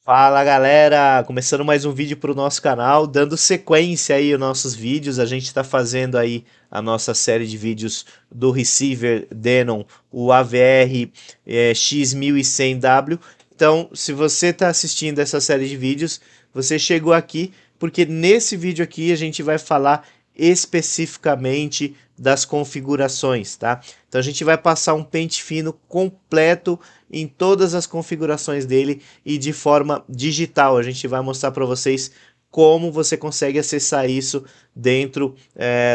Fala galera, começando mais um vídeo para o nosso canal, dando sequência aí aos nossos vídeos. A gente está fazendo aí a nossa série de vídeos do receiver Denon, o AVR X1100W. Então, se você está assistindo essa série de vídeos, você chegou aqui porque nesse vídeo aqui a gente vai falar especificamente das configurações, tá? Então a gente vai passar um pente fino completo em todas as configurações dele e de forma digital. A gente vai mostrar para vocês como você consegue acessar isso dentro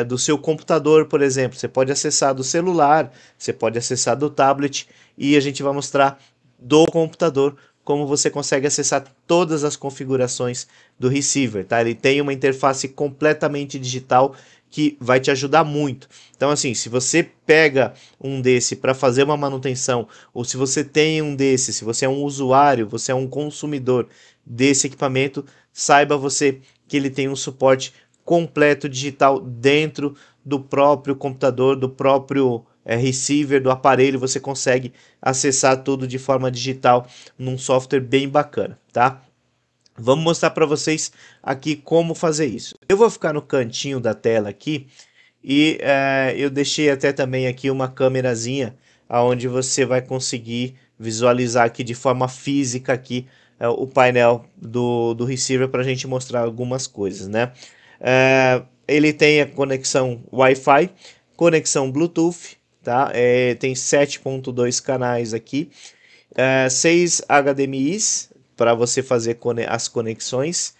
do seu computador, por exemplo. Você pode acessar do celular, você pode acessar do tablet e a gente vai mostrar do computador como você consegue acessar todas as configurações do receiver, tá? Ele tem uma interface completamente digital que vai te ajudar muito. Então, assim, se você pega um desse para fazer uma manutenção, ou se você tem um desse, se você é um usuário, você é um consumidor desse equipamento, saiba você que ele tem um suporte completo digital dentro do próprio computador, do próprio receiver do aparelho. Você consegue acessar tudo de forma digital num software bem bacana, tá? Vamos mostrar para vocês aqui como fazer isso. Eu vou ficar no cantinho da tela aqui e eu deixei até também aqui uma câmerazinha onde você vai conseguir visualizar aqui de forma física aqui o painel do receiver para a gente mostrar algumas coisas, né? Ele tem a conexão Wi-Fi, conexão Bluetooth, tá? Tem 7.2 canais aqui, 6 HDMIs para você fazer as conexões,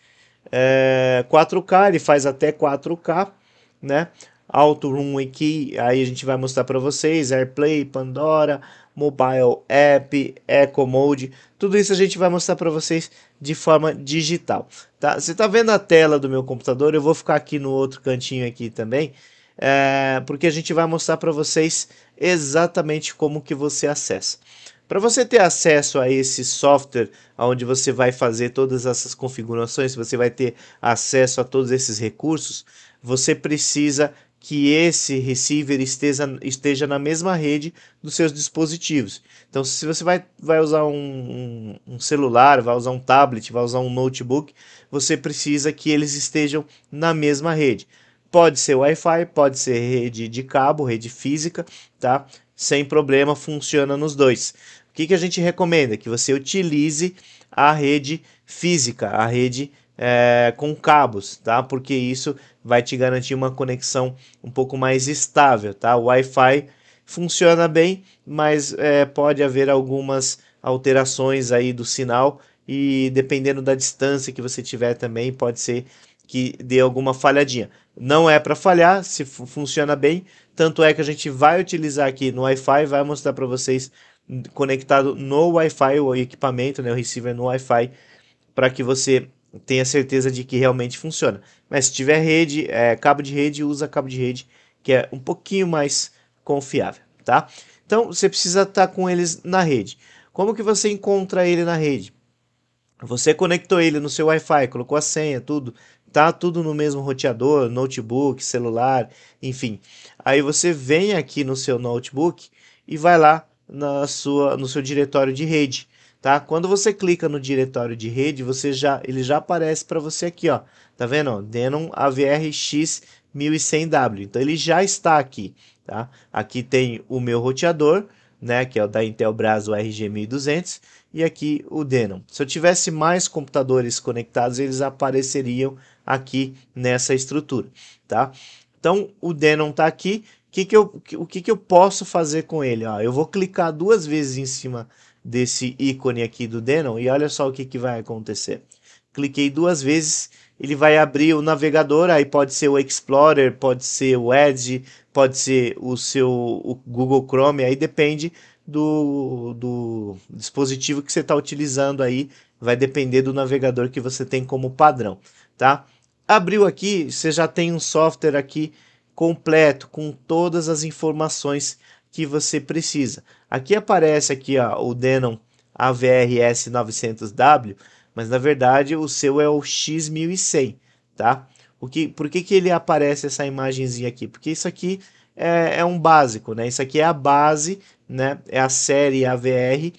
4K, ele faz até 4K, né? Auto Room Key, aí a gente vai mostrar para vocês, AirPlay, Pandora, Mobile App, Eco Mode, tudo isso a gente vai mostrar para vocês de forma digital, tá? Você tá vendo a tela do meu computador? Eu vou ficar aqui no outro cantinho aqui também, porque a gente vai mostrar para vocês exatamente como que você acessa. Para você ter acesso a esse software, onde você vai fazer todas essas configurações, você vai ter acesso a todos esses recursos, você precisa que esse receiver esteja na mesma rede dos seus dispositivos. Então, se você vai usar um celular, vai usar um tablet, vai usar um notebook, você precisa que eles estejam na mesma rede. Pode ser Wi-Fi, pode ser rede de cabo, rede física, tá? Sem problema, funciona nos dois. O que a gente recomenda? Que você utilize a rede física, a rede com cabos, tá? Porque isso vai te garantir uma conexão um pouco mais estável, tá? O Wi-Fi funciona bem, mas pode haver algumas alterações aí do sinal e dependendo da distância que você tiver também, pode ser que dê alguma falhadinha. Não é para falhar, se funciona bem, tanto é que a gente vai utilizar aqui no Wi-Fi, vai mostrar para vocês conectado no Wi-Fi, o equipamento, né, o receiver no Wi-Fi, para que você tenha certeza de que realmente funciona. Mas se tiver rede, cabo de rede, usa cabo de rede, que é um pouquinho mais confiável, tá? Então você precisa estar com eles na rede. Como que você encontra ele na rede? Você conectou ele no seu Wi-Fi, colocou a senha, tudo, tá tudo no mesmo roteador, notebook, celular, enfim. Aí você vem aqui no seu notebook e vai lá no seu diretório de rede, tá? Quando você clica no diretório de rede, ele já aparece para você aqui, ó. Tá vendo? Ó? Denon AVRX 1100W. Então ele já está aqui, tá? Aqui tem o meu roteador, né, que é o da Intelbras, o RG 1200, e aqui o Denon. Se eu tivesse mais computadores conectados, eles apareceriam aqui nessa estrutura, tá? Então o Denon está aqui. O que eu posso fazer com ele? Ó, eu vou clicar duas vezes em cima desse ícone aqui do Denon e olha só o que vai acontecer. Cliquei duas vezes, ele vai abrir o navegador, aí pode ser o Explorer, pode ser o Edge, pode ser o Google Chrome, aí depende do dispositivo que você está utilizando aí, vai depender do navegador que você tem como padrão, tá? Abriu aqui, você já tem um software aqui completo, com todas as informações que você precisa. Aqui aparece aqui, ó, o Denon AVRS 900W, mas na verdade o seu é o X1100, tá? Por que ele aparece essa imagenzinha aqui? Porque isso aqui é um básico, né? Isso aqui é a base, né? É a série AVR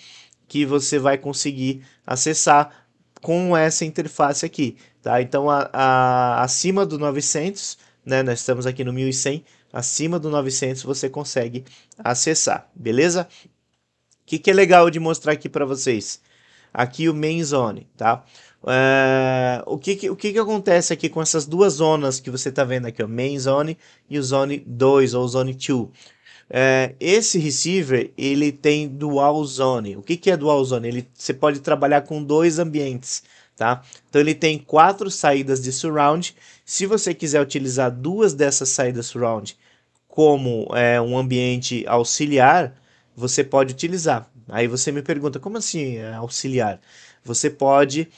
que você vai conseguir acessar com essa interface aqui, tá? Então, acima do 900, né? Nós estamos aqui no 1100, acima do 900 você consegue acessar, beleza? O que é legal de mostrar aqui para vocês? Aqui o main zone, tá? O que acontece aqui com essas duas zonas que você está vendo aqui, o main zone e o zone 2 ou zone 2? Esse receiver ele tem dual zone. O que é dual zone? Você pode trabalhar com dois ambientes, tá? Então ele tem 4 saídas de surround. Se você quiser utilizar duas dessas saídas surround como um ambiente auxiliar, você pode utilizar. Aí você me pergunta, como assim auxiliar? Você pode,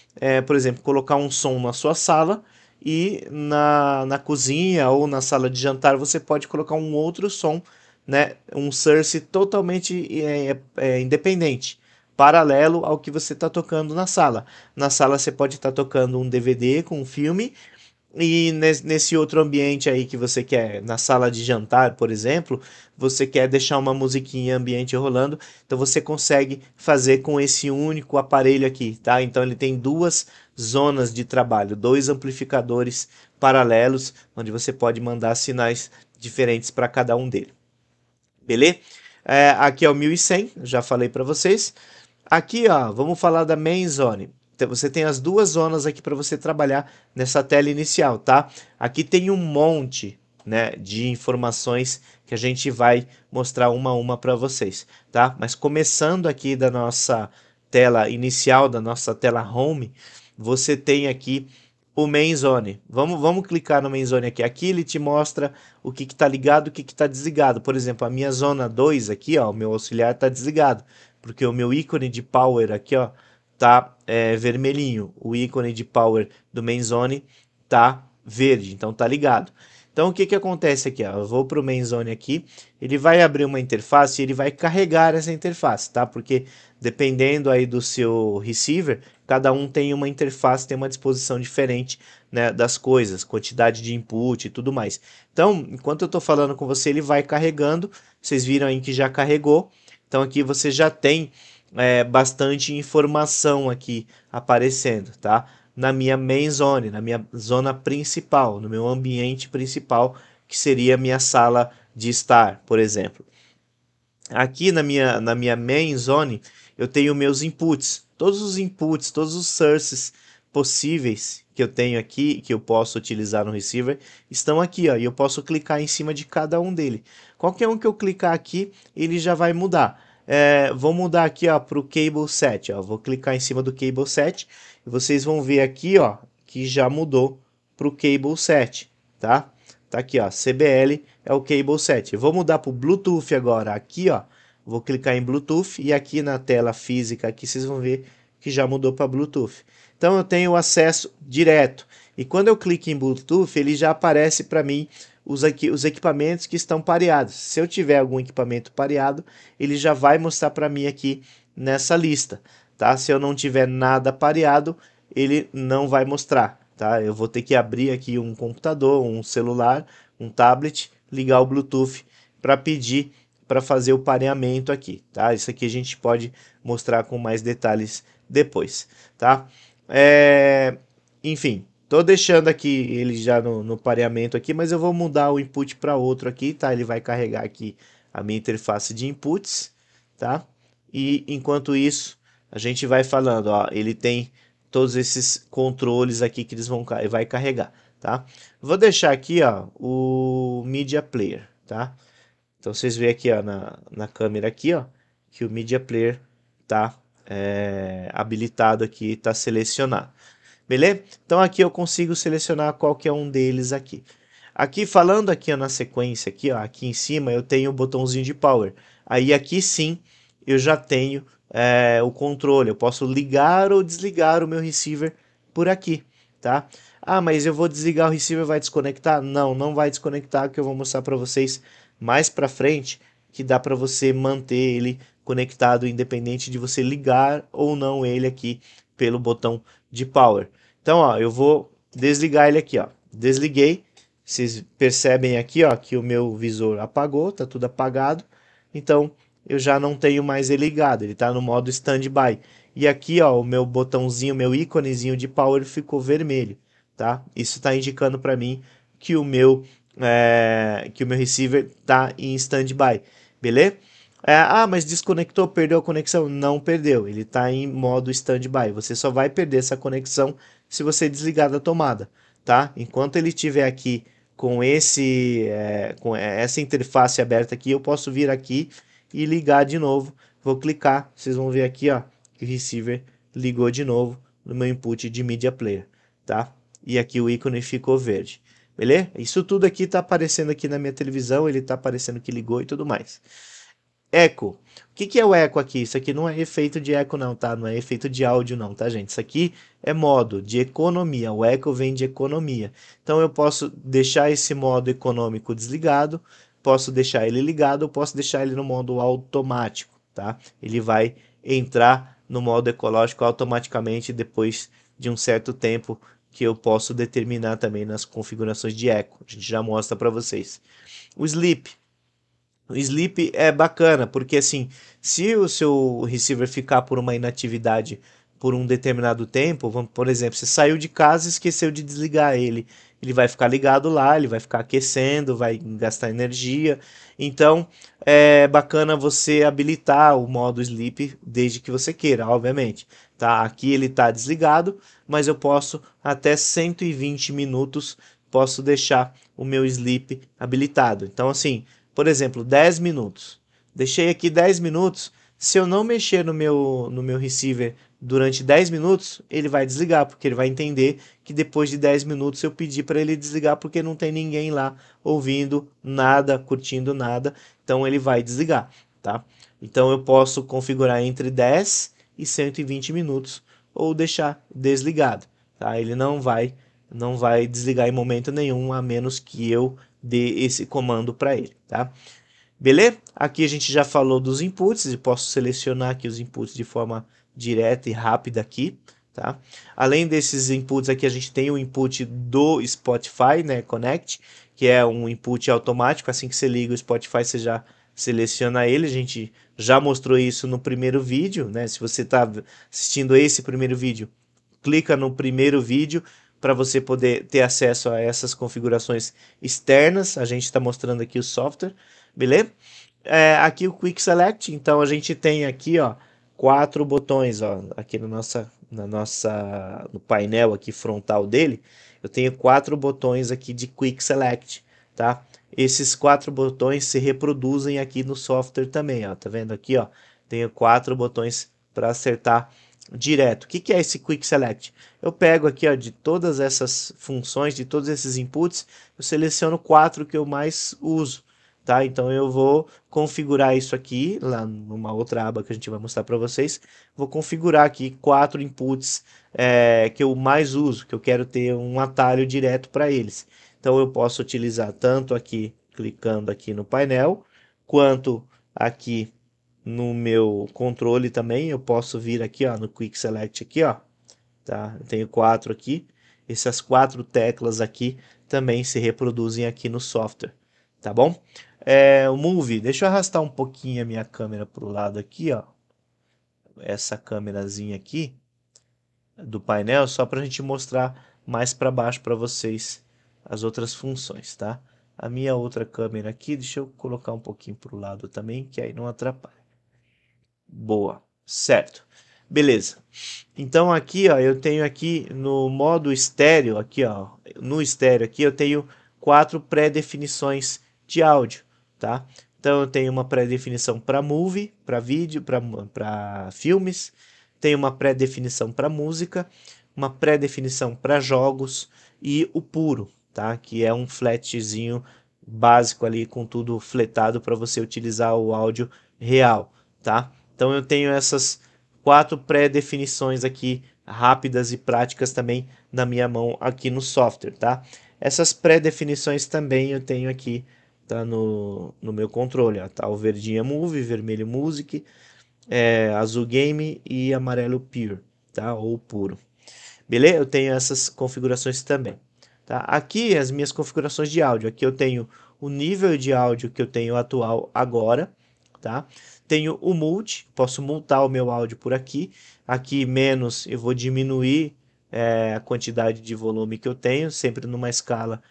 por exemplo, colocar um som na sua sala e na cozinha ou na sala de jantar você pode colocar um outro som, né, um source totalmente independente, paralelo ao que você está tocando na sala. Na sala você pode estar tocando um DVD com um filme, e nesse outro ambiente aí que você quer, na sala de jantar, por exemplo, você quer deixar uma musiquinha ambiente rolando, então você consegue fazer com esse único aparelho aqui, tá? Então ele tem duas zonas de trabalho, dois amplificadores paralelos, onde você pode mandar sinais diferentes para cada um deles. Beleza? Aqui é o 1100, já falei para vocês. Aqui, ó, vamos falar da main zone. Então, você tem as duas zonas aqui para você trabalhar nessa tela inicial, tá? Aqui tem um monte, né, de informações que a gente vai mostrar uma a uma para vocês, tá? Mas começando aqui da nossa tela inicial, da nossa tela home, você tem aqui o main zone. Vamos clicar no main zone aqui. Aqui ele te mostra o que está ligado, o que está desligado. Por exemplo, a minha zona 2 aqui, ó, o meu auxiliar está desligado, porque o meu ícone de power aqui, ó, tá vermelhinho. O ícone de power do main zone tá verde, então tá ligado. Então o que acontece aqui, ó? Eu vou para o main zone aqui, ele vai abrir uma interface e ele vai carregar essa interface, tá? Porque dependendo aí do seu receiver, cada um tem uma interface, tem uma disposição diferente, né, das coisas, quantidade de input e tudo mais. Então, enquanto eu estou falando com você, ele vai carregando, vocês viram aí que já carregou, então aqui você já tem bastante informação aqui aparecendo, tá? Na minha main zone, na minha zona principal, no meu ambiente principal, que seria a minha sala de estar, por exemplo. Aqui na minha main zone, eu tenho meus inputs. Todos os inputs, todos os sources possíveis que eu tenho aqui, que eu posso utilizar no receiver, estão aqui, ó, e eu posso clicar em cima de cada um dele. Qualquer um que eu clicar aqui, ele já vai mudar. Vou mudar aqui para o cable set, ó. Vou clicar em cima do cable set e vocês vão ver aqui, ó, que já mudou para o cable set, tá? Tá aqui, ó, CBL é o cable set. Eu vou mudar para o Bluetooth agora, aqui, ó. Vou clicar em Bluetooth e aqui na tela física aqui vocês vão ver que já mudou para Bluetooth. Então eu tenho acesso direto. E quando eu clico em Bluetooth, ele já aparece para mim os equipamentos que estão pareados. Se eu tiver algum equipamento pareado, ele já vai mostrar para mim aqui nessa lista, tá? Se eu não tiver nada pareado, ele não vai mostrar, tá? Eu vou ter que abrir aqui um computador, um celular, um tablet, ligar o Bluetooth para pedir para fazer o pareamento aqui, tá? Isso aqui a gente pode mostrar com mais detalhes depois, tá? Enfim, tô deixando aqui ele já no pareamento aqui, mas eu vou mudar o input para outro aqui, tá? Ele vai carregar aqui a minha interface de inputs, tá? E enquanto isso, a gente vai falando, ó, ele tem todos esses controles aqui que eles vai carregar, tá? Vou deixar aqui, ó, o Media Player, tá? Então vocês veem aqui, ó, na câmera aqui, ó, que o Media Player tá habilitado aqui, está selecionado. Beleza? Então aqui eu consigo selecionar qualquer um deles aqui. Aqui falando aqui ó, na sequência aqui, ó, aqui em cima eu tenho o botãozinho de power. Aí aqui sim eu já tenho o controle. Eu posso ligar ou desligar o meu receiver por aqui, tá? Ah, mas eu vou desligar o receiver, vai desconectar? Não, não vai desconectar, que eu vou mostrar para vocês mais para frente que dá para você manter ele conectado independente de você ligar ou não ele aqui pelo botão de power. Então, ó, eu vou desligar ele aqui, ó. Desliguei. Vocês percebem aqui, ó, que o meu visor apagou, tá tudo apagado. Então, eu já não tenho mais ele ligado, ele está no modo standby. E aqui, ó, o meu botãozinho, meu íconezinho de power ficou vermelho, tá? Isso está indicando para mim que o meu receiver está em standby, beleza? Mas desconectou, perdeu a conexão? Não perdeu, ele está em modo standby. Você só vai perder essa conexão se você desligar da tomada, tá? Enquanto ele estiver aqui com essa interface aberta aqui, eu posso vir aqui e ligar de novo. Vou clicar, vocês vão ver aqui, ó, que o receiver ligou de novo no meu input de Media Player, tá? E aqui o ícone ficou verde, beleza? Isso tudo aqui tá aparecendo aqui na minha televisão, ele tá aparecendo que ligou e tudo mais. Eco. O que é o eco aqui? Isso aqui não é efeito de eco não, tá? Não é efeito de áudio não, tá, gente? Isso aqui é modo de economia. O eco vem de economia. Então eu posso deixar esse modo econômico desligado, posso deixar ele ligado, ou posso deixar ele no modo automático, tá? Ele vai entrar no modo ecológico automaticamente depois de um certo tempo que eu posso determinar também nas configurações de eco. A gente já mostra para vocês. O sleep. O sleep é bacana, porque assim, se o seu receiver ficar por uma inatividade por um determinado tempo, por exemplo, você saiu de casa e esqueceu de desligar ele, ele vai ficar ligado lá, ele vai ficar aquecendo, vai gastar energia. Então, é bacana você habilitar o modo sleep desde que você queira, obviamente. Tá? Aqui ele está desligado, mas eu posso até 120 minutos posso deixar o meu sleep habilitado. Então, assim, por exemplo, 10 minutos. Deixei aqui 10 minutos. Se eu não mexer no meu receiver durante 10 minutos, ele vai desligar, porque ele vai entender que depois de 10 minutos eu pedi para ele desligar porque não tem ninguém lá ouvindo nada, curtindo nada. Então ele vai desligar, tá? Então eu posso configurar entre 10 e 120 minutos ou deixar desligado, tá? Ele não vai desligar em momento nenhum, a menos que eu dê esse comando para ele, tá? Beleza? Aqui a gente já falou dos inputs e posso selecionar aqui os inputs de forma direta e rápida aqui, tá? Além desses inputs aqui, a gente tem o input do Spotify, né, Connect, que é um input automático. Assim que você liga o Spotify, você já seleciona ele. A gente já mostrou isso no primeiro vídeo, né? Se você está assistindo esse primeiro vídeo, clica no primeiro vídeo para você poder ter acesso a essas configurações externas. A gente está mostrando aqui o software, beleza? Aqui o Quick Select, então a gente tem aqui, ó, 4 botões, ó, aqui no painel aqui frontal dele, eu tenho 4 botões aqui de Quick Select, tá? Esses 4 botões se reproduzem aqui no software também, ó, tá vendo aqui, ó? Tenho 4 botões para acertar direto. O que é esse Quick Select? Eu pego aqui, ó, de todas essas funções, de todos esses inputs, eu seleciono 4 que eu mais uso, tá? Então eu vou configurar isso aqui, lá numa outra aba que a gente vai mostrar para vocês, vou configurar aqui 4 inputs que eu mais uso, que eu quero ter um atalho direto para eles. Então eu posso utilizar tanto aqui, clicando aqui no painel, quanto aqui no meu controle também. Eu posso vir aqui, ó, no Quick Select aqui, ó, tá? Eu tenho 4 aqui. Essas 4 teclas aqui também se reproduzem aqui no software, tá bom? O Move, deixa eu arrastar um pouquinho a minha câmera para o lado aqui, ó. Essa câmerazinha aqui do painel, só para a gente mostrar mais para baixo para vocês as outras funções, tá? A minha outra câmera aqui, deixa eu colocar um pouquinho para o lado também, que aí não atrapalha. Boa, certo. Beleza. Então aqui, ó, eu tenho aqui no modo estéreo, aqui, ó, no estéreo aqui eu tenho 4 pré-definições de áudio, tá? Então eu tenho uma pré-definição para movie, para vídeo, para filmes, tenho uma pré-definição para música, uma pré-definição para jogos e o puro, tá? Que é um flatzinho básico ali com tudo fletado para você utilizar o áudio real, tá? Então eu tenho essas 4 pré-definições aqui rápidas e práticas também na minha mão aqui no software, tá? Essas pré-definições também eu tenho aqui, tá, no meu controle, ó, tá? O verdinho é Movie, vermelho Music, azul Game e amarelo Pure, tá? Ou puro. Beleza? Eu tenho essas configurações também, tá? Aqui as minhas configurações de áudio, aqui eu tenho o nível de áudio que eu tenho atual agora, tá? Tenho o Multi, posso multar o meu áudio por aqui. Aqui menos eu vou diminuir a quantidade de volume que eu tenho, sempre numa escala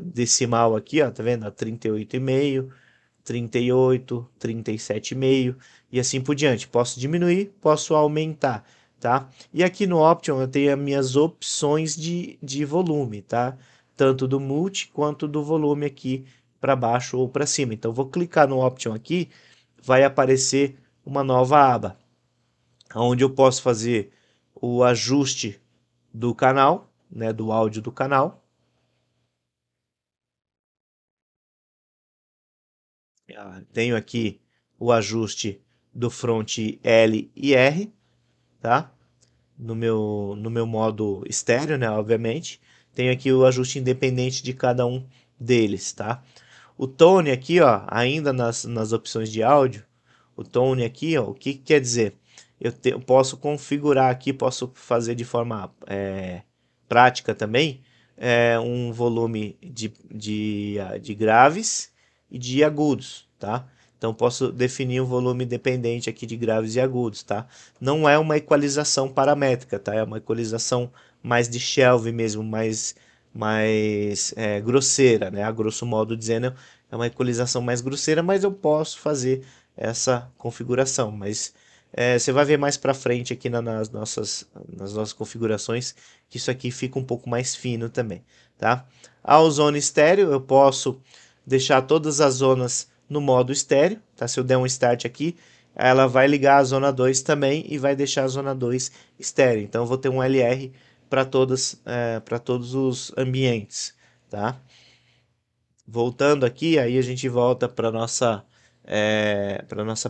decimal aqui, ó, tá vendo? 38,5, 38, 37,5 e assim por diante. Posso diminuir, posso aumentar, tá? E aqui no Option eu tenho as minhas opções de volume, tá? Tanto do multi quanto do volume aqui para baixo ou para cima. Então vou clicar no Option aqui, vai aparecer uma nova aba, onde eu posso fazer o ajuste do canal, né, do áudio do canal. Tenho aqui o ajuste do front L e R, tá? No meu modo estéreo, né, obviamente. Tenho aqui o ajuste independente de cada um deles, tá? O tone aqui, ó, ainda nas opções de áudio, o tone aqui, ó, o que quer dizer? Eu posso configurar aqui, posso fazer de forma prática também, um volume de graves e de agudos, tá? Então posso definir um volume dependente aqui de graves e agudos, tá? Não é uma equalização paramétrica, tá? É uma equalização mais de shelve mesmo, mais grosseira, né? A grosso modo dizendo, é uma equalização mais grosseira, mas eu posso fazer essa configuração. Mas você vai ver mais para frente aqui nas nossas configurações que isso aqui fica um pouco mais fino também, tá? A zona estéreo eu posso deixar todas as zonas no modo estéreo, tá? Se eu der um start aqui, ela vai ligar a zona 2 também e vai deixar a zona 2 estéreo. Então eu vou ter um LR para todos os ambientes, tá? Voltando aqui, aí a gente volta para nossa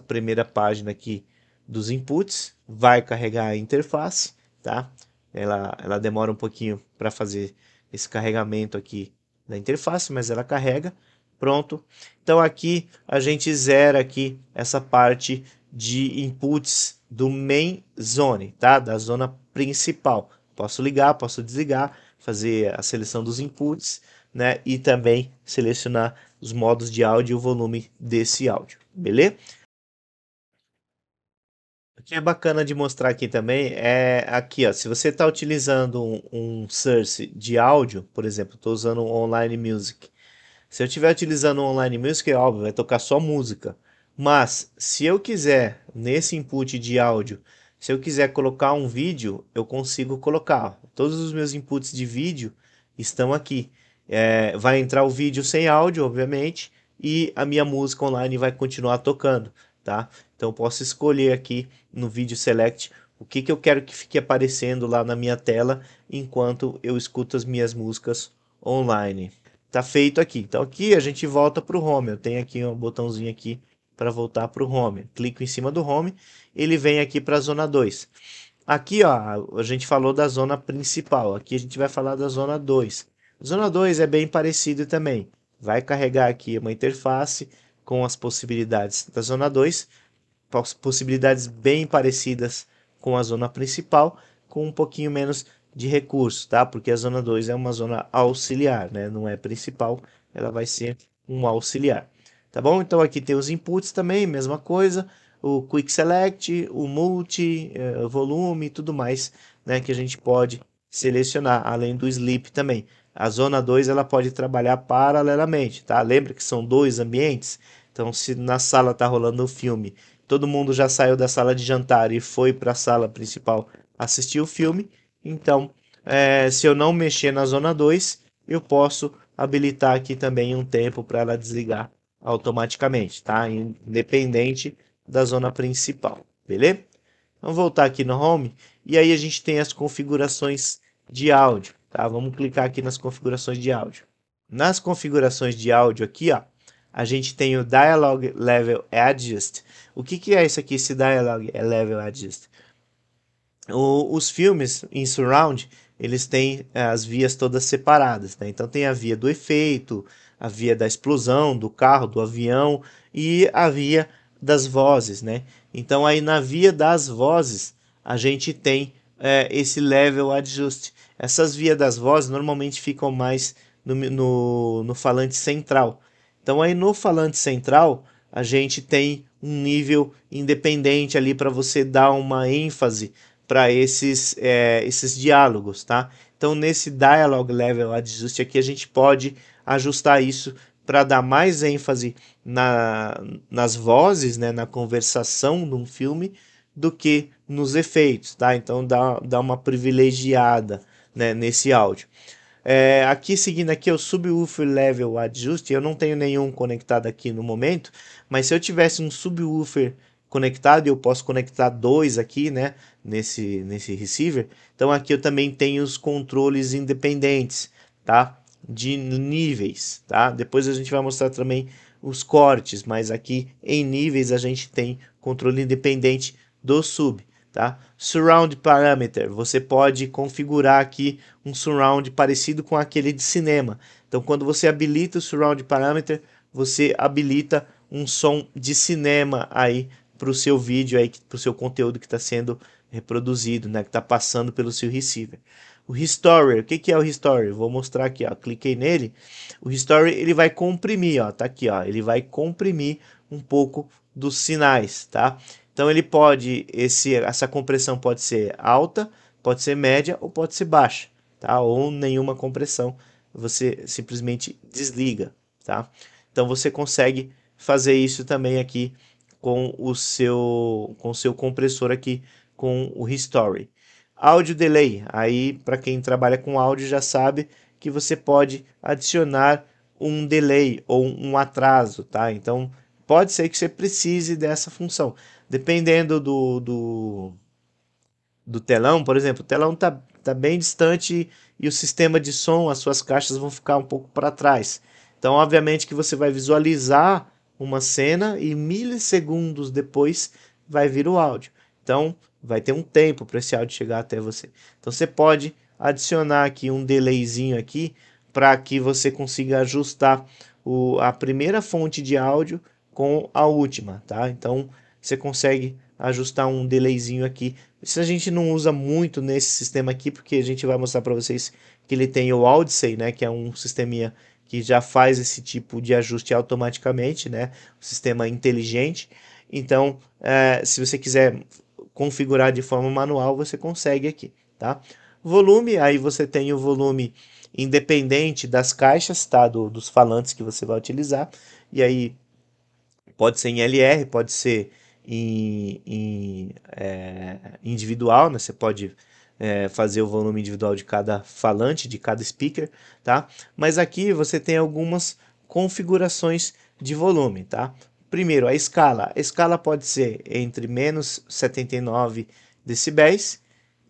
primeira página aqui dos inputs, vai carregar a interface, tá? Ela demora um pouquinho para fazer esse carregamento aqui da interface, mas ela carrega, pronto. Então aqui a gente zera aqui essa parte de inputs do main zone, tá? Da zona principal. Posso ligar, posso desligar, fazer a seleção dos inputs, né? E também selecionar os modos de áudio e o volume desse áudio, beleza? O que é bacana de mostrar aqui também é aqui, ó, se você está utilizando um source de áudio, por exemplo, estou usando um Online Music. Se eu estiver utilizando um Online Music, é óbvio, vai tocar só música. Mas se eu quiser, nesse input de áudio, se eu quiser colocar um vídeo, eu consigo colocar. Todos os meus inputs de vídeo estão aqui. Vai entrar o vídeo sem áudio, obviamente, e a minha música online vai continuar tocando, tá? Então eu posso escolher aqui no vídeo select o que eu quero que fique aparecendo lá na minha tela enquanto eu escuto as minhas músicas online. Tá feito aqui. Então aqui a gente volta para o home. Eu tenho aqui um botãozinho aqui para voltar para o home. Clico em cima do home, ele vem aqui para a zona 2. Aqui, ó, a gente falou da zona principal. Aqui a gente vai falar da zona 2. Zona 2 é bem parecido também. Vai carregar aqui uma interface com as possibilidades da zona 2, possibilidades bem parecidas com a zona principal, com um pouquinho menos de recursos, tá? Porque a zona 2 é uma zona auxiliar, né? Não é principal, ela vai ser um auxiliar. Tá bom? Então aqui tem os inputs também, mesma coisa, o Quick Select, o Multi, volume e tudo mais, né? Que a gente pode selecionar, além do Sleep também. A zona 2 ela pode trabalhar paralelamente, tá? Lembra que são dois ambientes? Então se na sala tá rolando o filme, todo mundo já saiu da sala de jantar e foi para a sala principal assistir o filme, então se eu não mexer na zona 2, eu posso habilitar aqui também um tempo para ela desligar automaticamente, tá? Independente da zona principal, beleza? Vamos voltar aqui no Home e aí a gente tem as configurações de áudio, tá? Vamos clicar aqui nas configurações de áudio. Nas configurações de áudio aqui, ó, a gente tem o Dialog Level Adjust. O que é isso aqui, esse Dialog Level Adjust? Os filmes em surround, eles têm as vias todas separadas, né? Então tem a via do efeito, a via da explosão, do carro, do avião e a via das vozes, né? Então aí na via das vozes a gente tem esse level adjust. Essas vias das vozes normalmente ficam mais no falante central. Então aí no falante central a gente tem um nível independente ali para você dar uma ênfase para esses diálogos, tá? Então nesse Dialogue Level Adjust aqui a gente pode ajustar isso para dar mais ênfase nas vozes, né, na conversação de um filme, do que nos efeitos, tá? Então dá uma privilegiada, né, nesse áudio. Aqui seguindo aqui é o Subwoofer Level Adjust, eu não tenho nenhum conectado aqui no momento, mas se eu tivesse um subwoofer conectado, eu posso conectar dois aqui, né, nesse receiver, então aqui eu também tenho os controles independentes, tá? De níveis, tá? Depois a gente vai mostrar também os cortes, mas aqui em níveis a gente tem controle independente do sub, tá? Surround Parameter, você pode configurar aqui um surround parecido com aquele de cinema. Então quando você habilita o Surround Parameter, você habilita um som de cinema aí para o seu vídeo, para o seu conteúdo que está sendo reproduzido, né, que está passando pelo seu receiver. O Restorer, o que é o Restorer? Vou mostrar aqui, ó, cliquei nele. O Restorer ele vai comprimir, ó, tá aqui, ó, ele vai comprimir um pouco dos sinais, tá? Então ele pode, essa compressão pode ser alta, pode ser média ou pode ser baixa, tá? Ou nenhuma compressão, você simplesmente desliga, tá? Então você consegue fazer isso também aqui com o seu compressor aqui com o Restore. Áudio Delay, aí para quem trabalha com áudio já sabe que você pode adicionar um delay ou um atraso, tá? Então pode ser que você precise dessa função, dependendo do telão, por exemplo, o telão tá bem distante e o sistema de som, as suas caixas vão ficar um pouco para trás. Então, obviamente que você vai visualizar uma cena e milissegundos depois vai vir o áudio. Então, vai ter um tempo para esse áudio chegar até você. Então, você pode adicionar aqui um delayzinho aqui para que você consiga ajustar a primeira fonte de áudio com a última, tá? Então, você consegue ajustar um delayzinho aqui. Isso a gente não usa muito nesse sistema aqui, porque a gente vai mostrar para vocês que ele tem o Audyssey, né, que é um sisteminha que já faz esse tipo de ajuste automaticamente, né, um sistema inteligente. Então, se você quiser configurar de forma manual, você consegue aqui, tá? Volume, aí você tem o volume independente das caixas, tá, dos falantes que você vai utilizar, e aí pode ser em LR, pode ser individual, né? Você pode fazer o volume individual de cada falante, de cada speaker, tá? Mas aqui você tem algumas configurações de volume, tá? Primeiro, a escala. A escala pode ser entre menos 79 decibéis,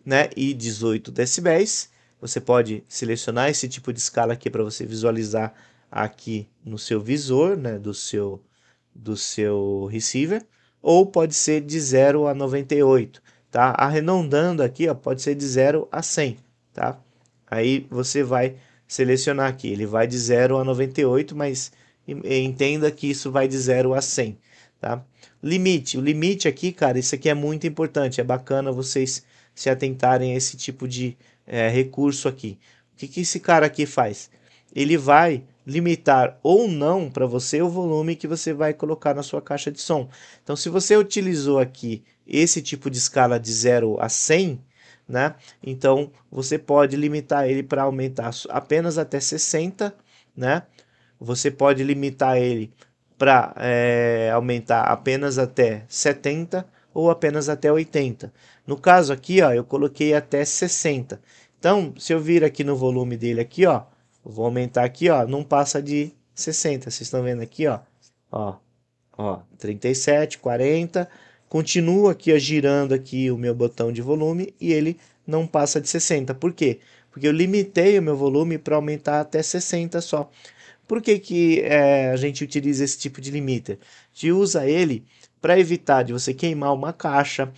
né, e 18 decibéis. Você pode selecionar esse tipo de escala aqui para você visualizar aqui no seu visor, né, do seu receiver, ou pode ser de 0 a 98, tá? Arredondando aqui, ó, pode ser de 0 a 100, tá? Aí você vai selecionar aqui, ele vai de 0 a 98, mas entenda que isso vai de 0 a 100, tá? Limite, o limite aqui, cara, isso aqui é muito importante, é bacana vocês se atentarem a esse tipo de recurso aqui. O que esse cara aqui faz? Ele vai limitar ou não para você o volume que você vai colocar na sua caixa de som. Então, se você utilizou aqui esse tipo de escala de 0 a 100, né? Então, você pode limitar ele para aumentar apenas até 60, né? Você pode limitar ele para aumentar apenas até 70 ou apenas até 80. No caso aqui, ó, eu coloquei até 60. Então, se eu vir aqui no volume dele aqui, ó, vou aumentar aqui, ó, não passa de 60. Vocês estão vendo aqui, ó, ó, 37, 40. Continua aqui, ó, girando aqui o meu botão de volume e ele não passa de 60. Por quê? Porque eu limitei o meu volume para aumentar até 60 só. Por que que a gente utiliza esse tipo de limiter? A gente usa ele para evitar de você queimar uma caixa,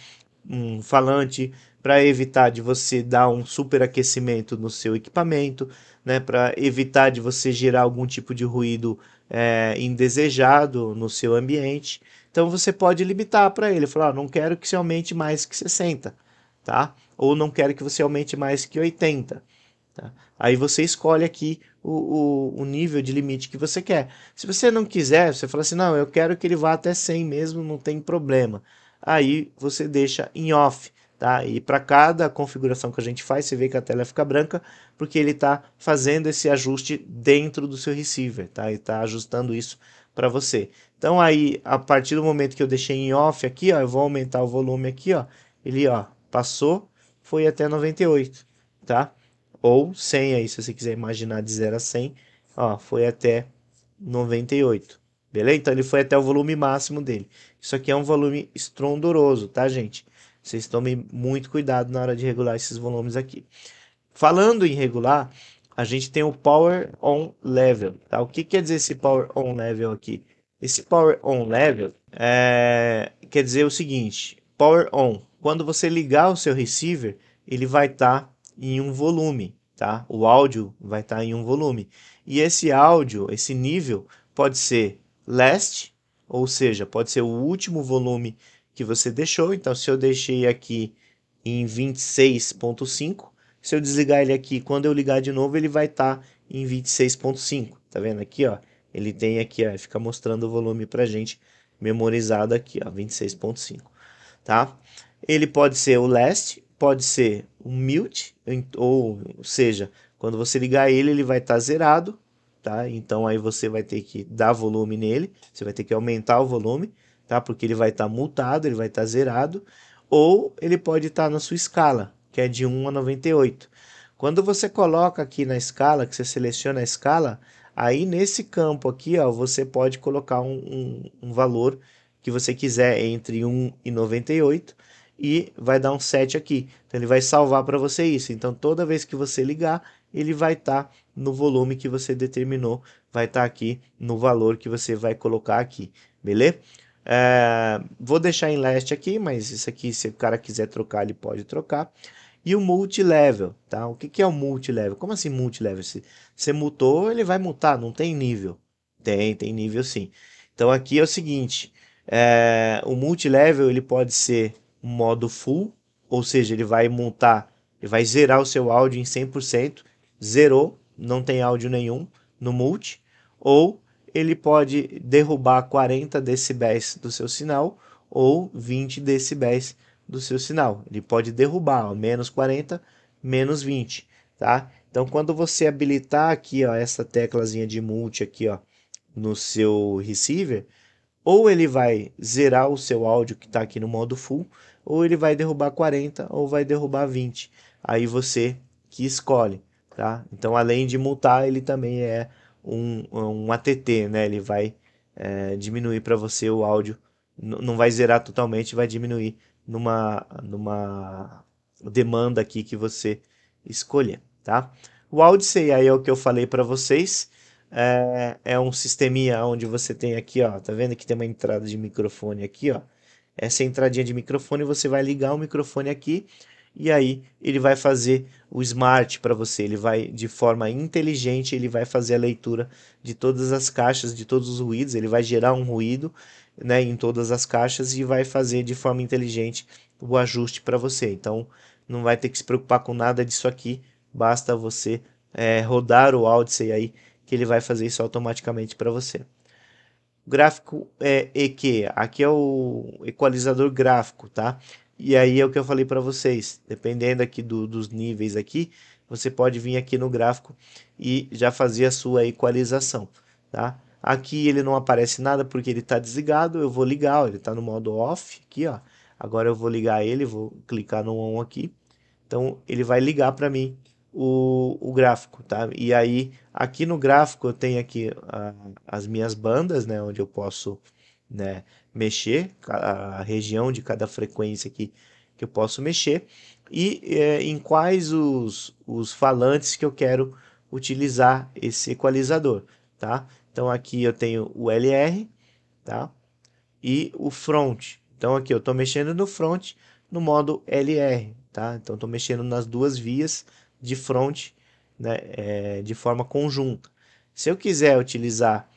um falante, para evitar de você dar um superaquecimento no seu equipamento, né, para evitar de você gerar algum tipo de ruído indesejado no seu ambiente. Então você pode limitar para ele, falar, não quero que você aumente mais que 60, tá? Ou não quero que você aumente mais que 80. tá? Aí você escolhe aqui o nível de limite que você quer. Se você não quiser, você fala assim, não, eu quero que ele vá até 100 mesmo, não tem problema. Aí você deixa em off, tá? E para cada configuração que a gente faz, você vê que a tela fica branca, porque ele está fazendo esse ajuste dentro do seu receiver, tá? Ele está ajustando isso para você. Então aí, a partir do momento que eu deixei em off aqui, ó, eu vou aumentar o volume aqui, ó, ele, ó, passou, foi até 98, tá? Ou 100 aí, se você quiser imaginar de 0 a 100, ó, foi até 98, beleza? Então ele foi até o volume máximo dele. Isso aqui é um volume estrondoroso, tá, gente? Vocês tomem muito cuidado na hora de regular esses volumes aqui. Falando em regular, a gente tem o Power On Level, tá? O que quer dizer esse Power On Level aqui? Esse Power On Level quer dizer o seguinte, Power On, quando você ligar o seu receiver, ele vai estar em um volume, tá? O áudio vai estar em um volume. E esse áudio, esse nível, pode ser last, ou seja, pode ser o último volume que você deixou. Então, se eu deixei aqui em 26.5, se eu desligar ele aqui, quando eu ligar de novo, ele vai estar em 26.5. Tá vendo aqui, ó? Ele tem aqui, ó, fica mostrando o volume pra gente memorizado aqui, ó, 26.5, tá? Ele pode ser o last, pode ser o mute, ou seja, quando você ligar ele, ele vai estar zerado, tá? Então aí você vai ter que dar volume nele, você vai ter que aumentar o volume, tá? Porque ele vai estar multado, ele vai estar zerado, ou ele pode estar na sua escala, que é de 1 a 98. Quando você coloca aqui na escala, que você seleciona a escala, aí nesse campo aqui, ó, você pode colocar um valor que você quiser entre 1 e 98 e vai dar um 7 aqui. Então ele vai salvar para você isso. Então toda vez que você ligar, ele vai estar no volume que você determinou, vai estar aqui no valor que você vai colocar aqui, beleza? Vou deixar em last aqui, mas isso aqui, se o cara quiser trocar, ele pode trocar. E o multilevel, tá? O que que é o multilevel? Como assim multilevel? Se você mutou, ele vai mutar, não tem nível. Tem nível sim. Então aqui é o seguinte, o multilevel ele pode ser um modo full, ou seja, ele vai montar, ele vai zerar o seu áudio em 100%, zerou, não tem áudio nenhum no multi, ou ele pode derrubar 40 decibéis do seu sinal ou 20 decibéis do seu sinal. Ele pode derrubar, ó, menos 40, menos 20, tá? Então, quando você habilitar aqui, ó, essa teclazinha de multi aqui, ó, no seu receiver, ou ele vai zerar o seu áudio que está aqui no modo full, ou ele vai derrubar 40 ou vai derrubar 20. Aí você que escolhe, tá? Então, além de multar, ele também é um ATT, né? Ele vai diminuir para você o áudio, não vai zerar totalmente, vai diminuir numa demanda aqui que você escolher, tá? O Audyssey aí é o que eu falei para vocês. É um sisteminha onde você tem aqui, ó, tá vendo que tem uma entrada de microfone aqui, ó. Essa entradinha de microfone, você vai ligar o microfone aqui e aí ele vai fazer o smart para você, ele vai de forma inteligente, ele vai fazer a leitura de todas as caixas, de todos os ruídos, ele vai gerar um ruído, né, em todas as caixas e vai fazer de forma inteligente o ajuste para você. Então não vai ter que se preocupar com nada disso aqui, basta você rodar o Audyssey aí que ele vai fazer isso automaticamente para você. O gráfico EQ, aqui é o equalizador gráfico, tá? E aí é o que eu falei para vocês, dependendo aqui dos níveis aqui, você pode vir aqui no gráfico e já fazer a sua equalização, tá? Aqui ele não aparece nada porque ele está desligado, eu vou ligar, ó, ele está no modo off, aqui ó. Agora eu vou ligar ele, vou clicar no on aqui, então ele vai ligar para mim o gráfico, tá? E aí aqui no gráfico eu tenho aqui as minhas bandas, né, onde eu posso, né, mexer, a região de cada frequência aqui que eu posso mexer e em quais os falantes que eu quero utilizar esse equalizador, tá? Então aqui eu tenho o LR, tá? E o front. Então aqui eu estou mexendo no front no modo LR, tá? Então estou mexendo nas duas vias de front, né, de forma conjunta. Se eu quiser utilizar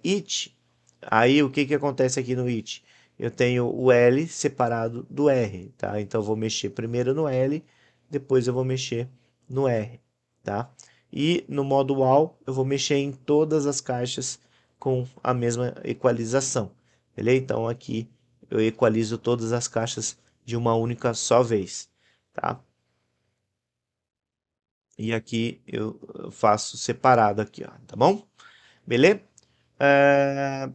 it, aí o que acontece aqui no it? Eu tenho o L separado do R, tá? Então eu vou mexer primeiro no L, depois eu vou mexer no R, tá? E no modo All eu vou mexer em todas as caixas com a mesma equalização, beleza? Então aqui eu equalizo todas as caixas de uma única só vez, tá? E aqui eu faço separado aqui, ó, tá bom? Beleza? É,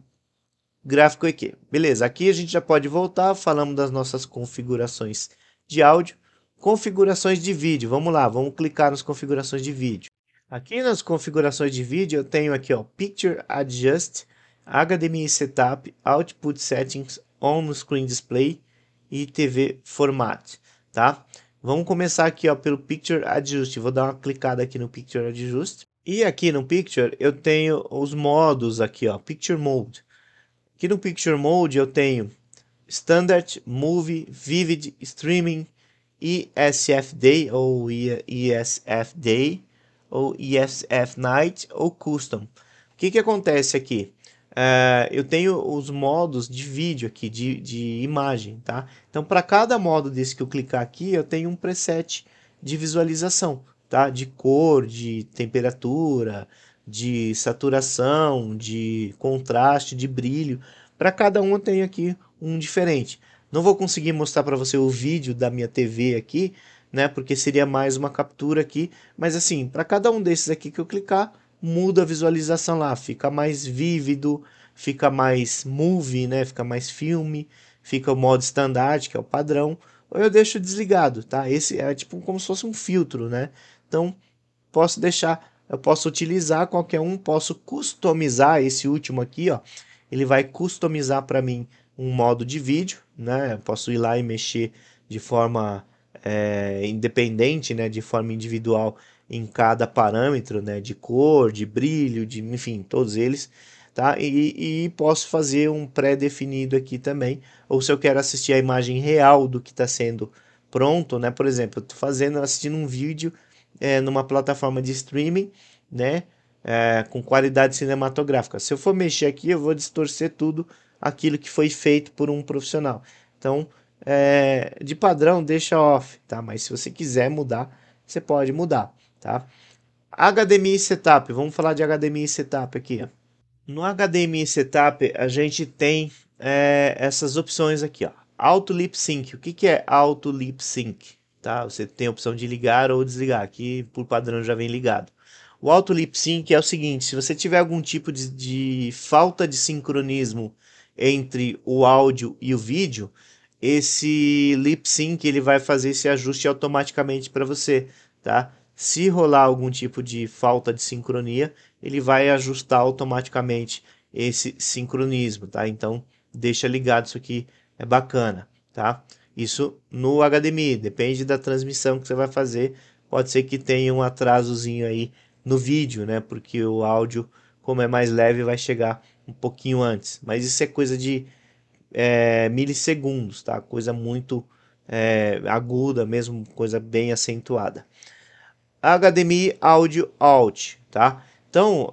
gráfico aqui. Beleza, aqui a gente já pode voltar, falamos das nossas configurações de áudio. Configurações de vídeo, vamos lá, vamos clicar nas configurações de vídeo. Aqui nas configurações de vídeo eu tenho aqui, ó, Picture Adjust, HDMI Setup, Output Settings, On Screen Display e TV Format, tá? Vamos começar aqui, ó, pelo Picture Adjust. Vou dar uma clicada aqui no Picture Adjust. E aqui no Picture eu tenho os modos aqui, ó, Picture Mode. Aqui no Picture Mode eu tenho Standard, Movie, Vivid, Streaming, ESF Day ou ESF Day ou ESF Night ou Custom. O que acontece aqui? Eu tenho os modos de vídeo aqui, de imagem, tá? Então, para cada modo desse que eu clicar aqui, eu tenho um preset de visualização, tá? De cor, de temperatura, de saturação, de contraste, de brilho. Para cada um eu tenho aqui um diferente. Não vou conseguir mostrar para você o vídeo da minha TV aqui, né? Porque seria mais uma captura aqui. Mas assim, para cada um desses aqui que eu clicar, muda a visualização lá. Fica mais vívido, fica mais movie, né? Fica mais filme, fica o modo standard, que é o padrão. Ou eu deixo desligado, tá? Esse é tipo como se fosse um filtro, né? Então, posso deixar, eu posso utilizar qualquer um, posso customizar esse último aqui, ó. Ele vai customizar para mim um modo de vídeo, né? Eu posso ir lá e mexer de forma independente, né? De forma individual em cada parâmetro, né? De cor, de brilho, de enfim, todos eles, tá? E posso fazer um pré-definido aqui também, ou se eu quero assistir a imagem real do que está sendo pronto, né? Por exemplo, eu estou assistindo um vídeo numa plataforma de streaming, né? Com qualidade cinematográfica. Se eu for mexer aqui, eu vou distorcer tudo aquilo que foi feito por um profissional. Então, de padrão, deixa off, tá? Mas se você quiser mudar, você pode mudar, tá? HDMI Setup, vamos falar de HDMI Setup aqui, ó. No HDMI Setup, a gente tem essas opções aqui, ó. Auto Lip Sync. O que é Auto Lip Sync? Tá? Você tem a opção de ligar ou desligar. Aqui, por padrão, já vem ligado. O Auto Lip Sync é o seguinte: se você tiver algum tipo de falta de sincronismo entre o áudio e o vídeo, esse Lip Sync ele vai fazer esse ajuste automaticamente para você, tá? Se rolar algum tipo de falta de sincronia, ele vai ajustar automaticamente esse sincronismo, tá? Então, deixa ligado, isso aqui é bacana, tá? Isso no HDMI, depende da transmissão que você vai fazer, pode ser que tenha um atrasozinho aí no vídeo, né? Porque o áudio, como é mais leve, vai chegar um pouquinho antes. Mas isso é coisa de milissegundos, tá? Coisa muito aguda mesmo, coisa bem acentuada. HDMI Audio Out, tá? Então,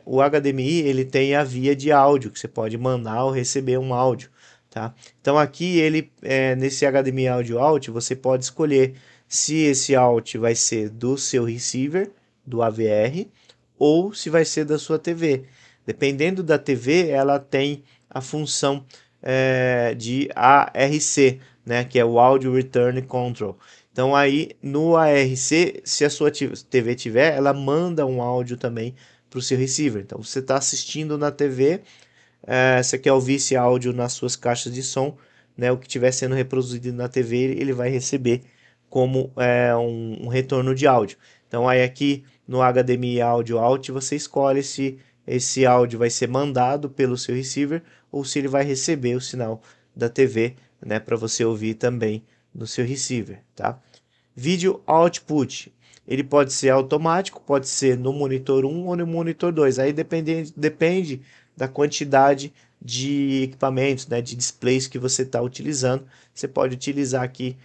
o HDMI ele tem a via de áudio, que você pode mandar ou receber um áudio, tá? Então aqui ele, nesse HDMI Audio Out, você pode escolher se esse out vai ser do seu receiver, do AVR, ou se vai ser da sua TV. Dependendo da TV, ela tem a função de ARC, né, que é o Audio Return Control. Então aí no ARC, se a sua TV tiver, ela manda um áudio também para o seu receiver. Então você está assistindo na TV, você quer ouvir esse áudio nas suas caixas de som, né, o que estiver sendo reproduzido na TV, ele vai receber como um retorno de áudio. Então aí aqui no HDMI Audio Out você escolhe se esse áudio vai ser mandado pelo seu receiver ou se ele vai receber o sinal da TV, né, para você ouvir também no seu receiver, tá? Vídeo Output, ele pode ser automático, pode ser no monitor 1 ou no monitor 2, aí depende da quantidade de equipamentos, né, de displays que você está utilizando. Você pode utilizar aqui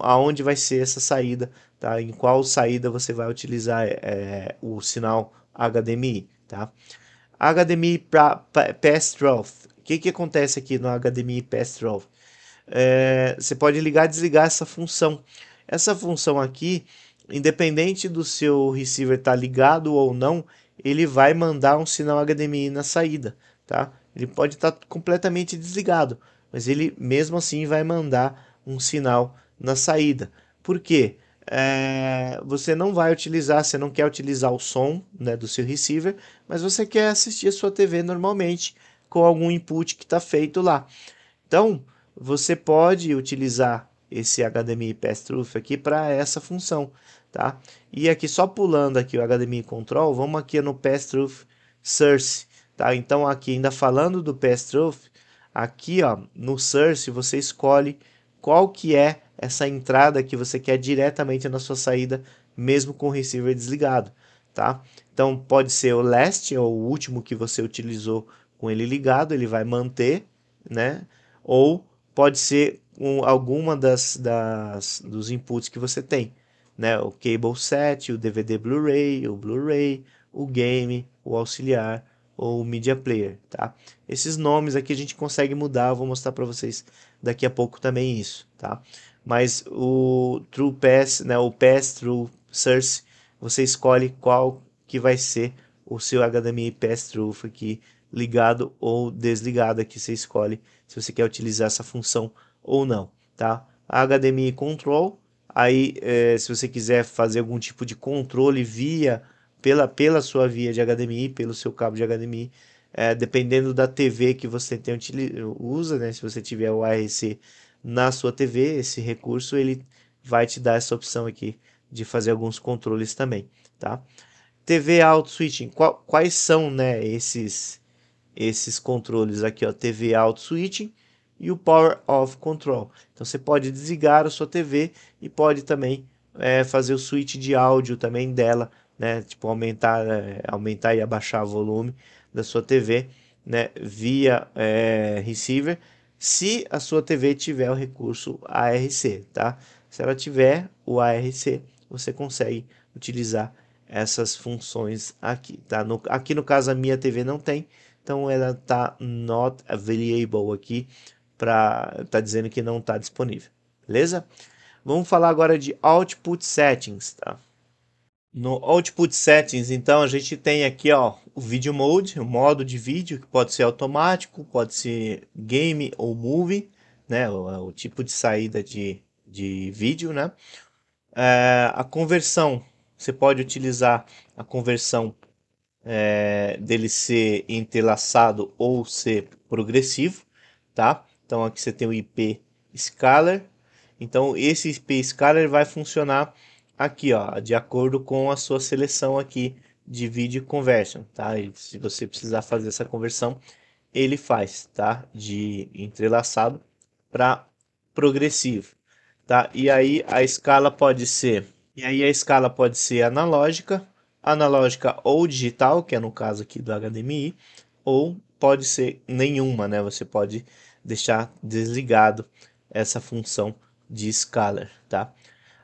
aonde vai ser essa saída, tá? Em qual saída você vai utilizar o sinal HDMI, tá? HDMI Pass-Through. O que acontece aqui no HDMI Pass-Through? Você pode ligar e desligar essa função. Essa função aqui, independente do seu receiver estar ligado ou não, ele vai mandar um sinal HDMI na saída, tá? Ele pode estar completamente desligado, mas ele mesmo assim vai mandar um sinal na saída. Por quê? Você não vai utilizar, você não quer utilizar o som, né, do seu receiver, mas você quer assistir a sua TV normalmente com algum input que está feito lá. Então, você pode utilizar esse HDMI Pass-Through aqui para essa função, tá? E aqui só pulando aqui o HDMI Control, vamos aqui no Pass-Through Source, tá? Então aqui ainda falando do Pass-Through, aqui ó, no Source você escolhe qual que é essa entrada que você quer diretamente na sua saída, mesmo com o receiver desligado, tá? Então pode ser o last, ou o último que você utilizou com ele ligado, ele vai manter, né? Ou pode ser alguma dos inputs que você tem, né? O cable set, o DVD Blu-ray, o game, o auxiliar ou o media player, tá? Esses nomes aqui a gente consegue mudar, eu vou mostrar para vocês daqui a pouco também isso, tá? Mas o True Pass, né, o Pass Through Source, você escolhe qual que vai ser o seu HDMI Pass Through aqui ligado ou desligado, aqui você escolhe se você quer utilizar essa função ou não, tá? HDMI Control, aí se você quiser fazer algum tipo de controle pela sua via de HDMI, pelo seu cabo de HDMI, dependendo da TV que você usa, né? Se você tiver o ARC na sua TV, esse recurso ele vai te dar essa opção aqui de fazer alguns controles também, tá? TV Auto Switching, quais são, né, esses controles aqui, ó, TV Auto Switching e o Power Off Control. Então você pode desligar a sua TV e pode também fazer o switch de áudio também dela, né? Tipo aumentar e abaixar o volume da sua TV, né? Via receiver, se a sua TV tiver o recurso ARC, tá? Se ela tiver o ARC, você consegue utilizar essas funções aqui, tá? Aqui no caso a minha TV não tem, então ela tá not available aqui, tá dizendo que não está disponível, beleza? Vamos falar agora de Output Settings, tá? No Output Settings, então, a gente tem aqui, ó, o Video Mode, o modo de vídeo, que pode ser automático, pode ser game ou movie, né, o tipo de saída de vídeo, né? A conversão, você pode utilizar a conversão dele ser entrelaçado ou ser progressivo, tá? Então aqui você tem o IP Scalar. Então esse IP Scalar vai funcionar aqui, ó, de acordo com a sua seleção aqui de vídeo conversion, tá? E se você precisar fazer essa conversão, ele faz, tá? De entrelaçado para progressivo, tá? E aí a escala pode ser analógica ou digital, que é no caso aqui do HDMI, ou pode ser nenhuma, né? Você pode deixar desligado essa função de scalar, tá?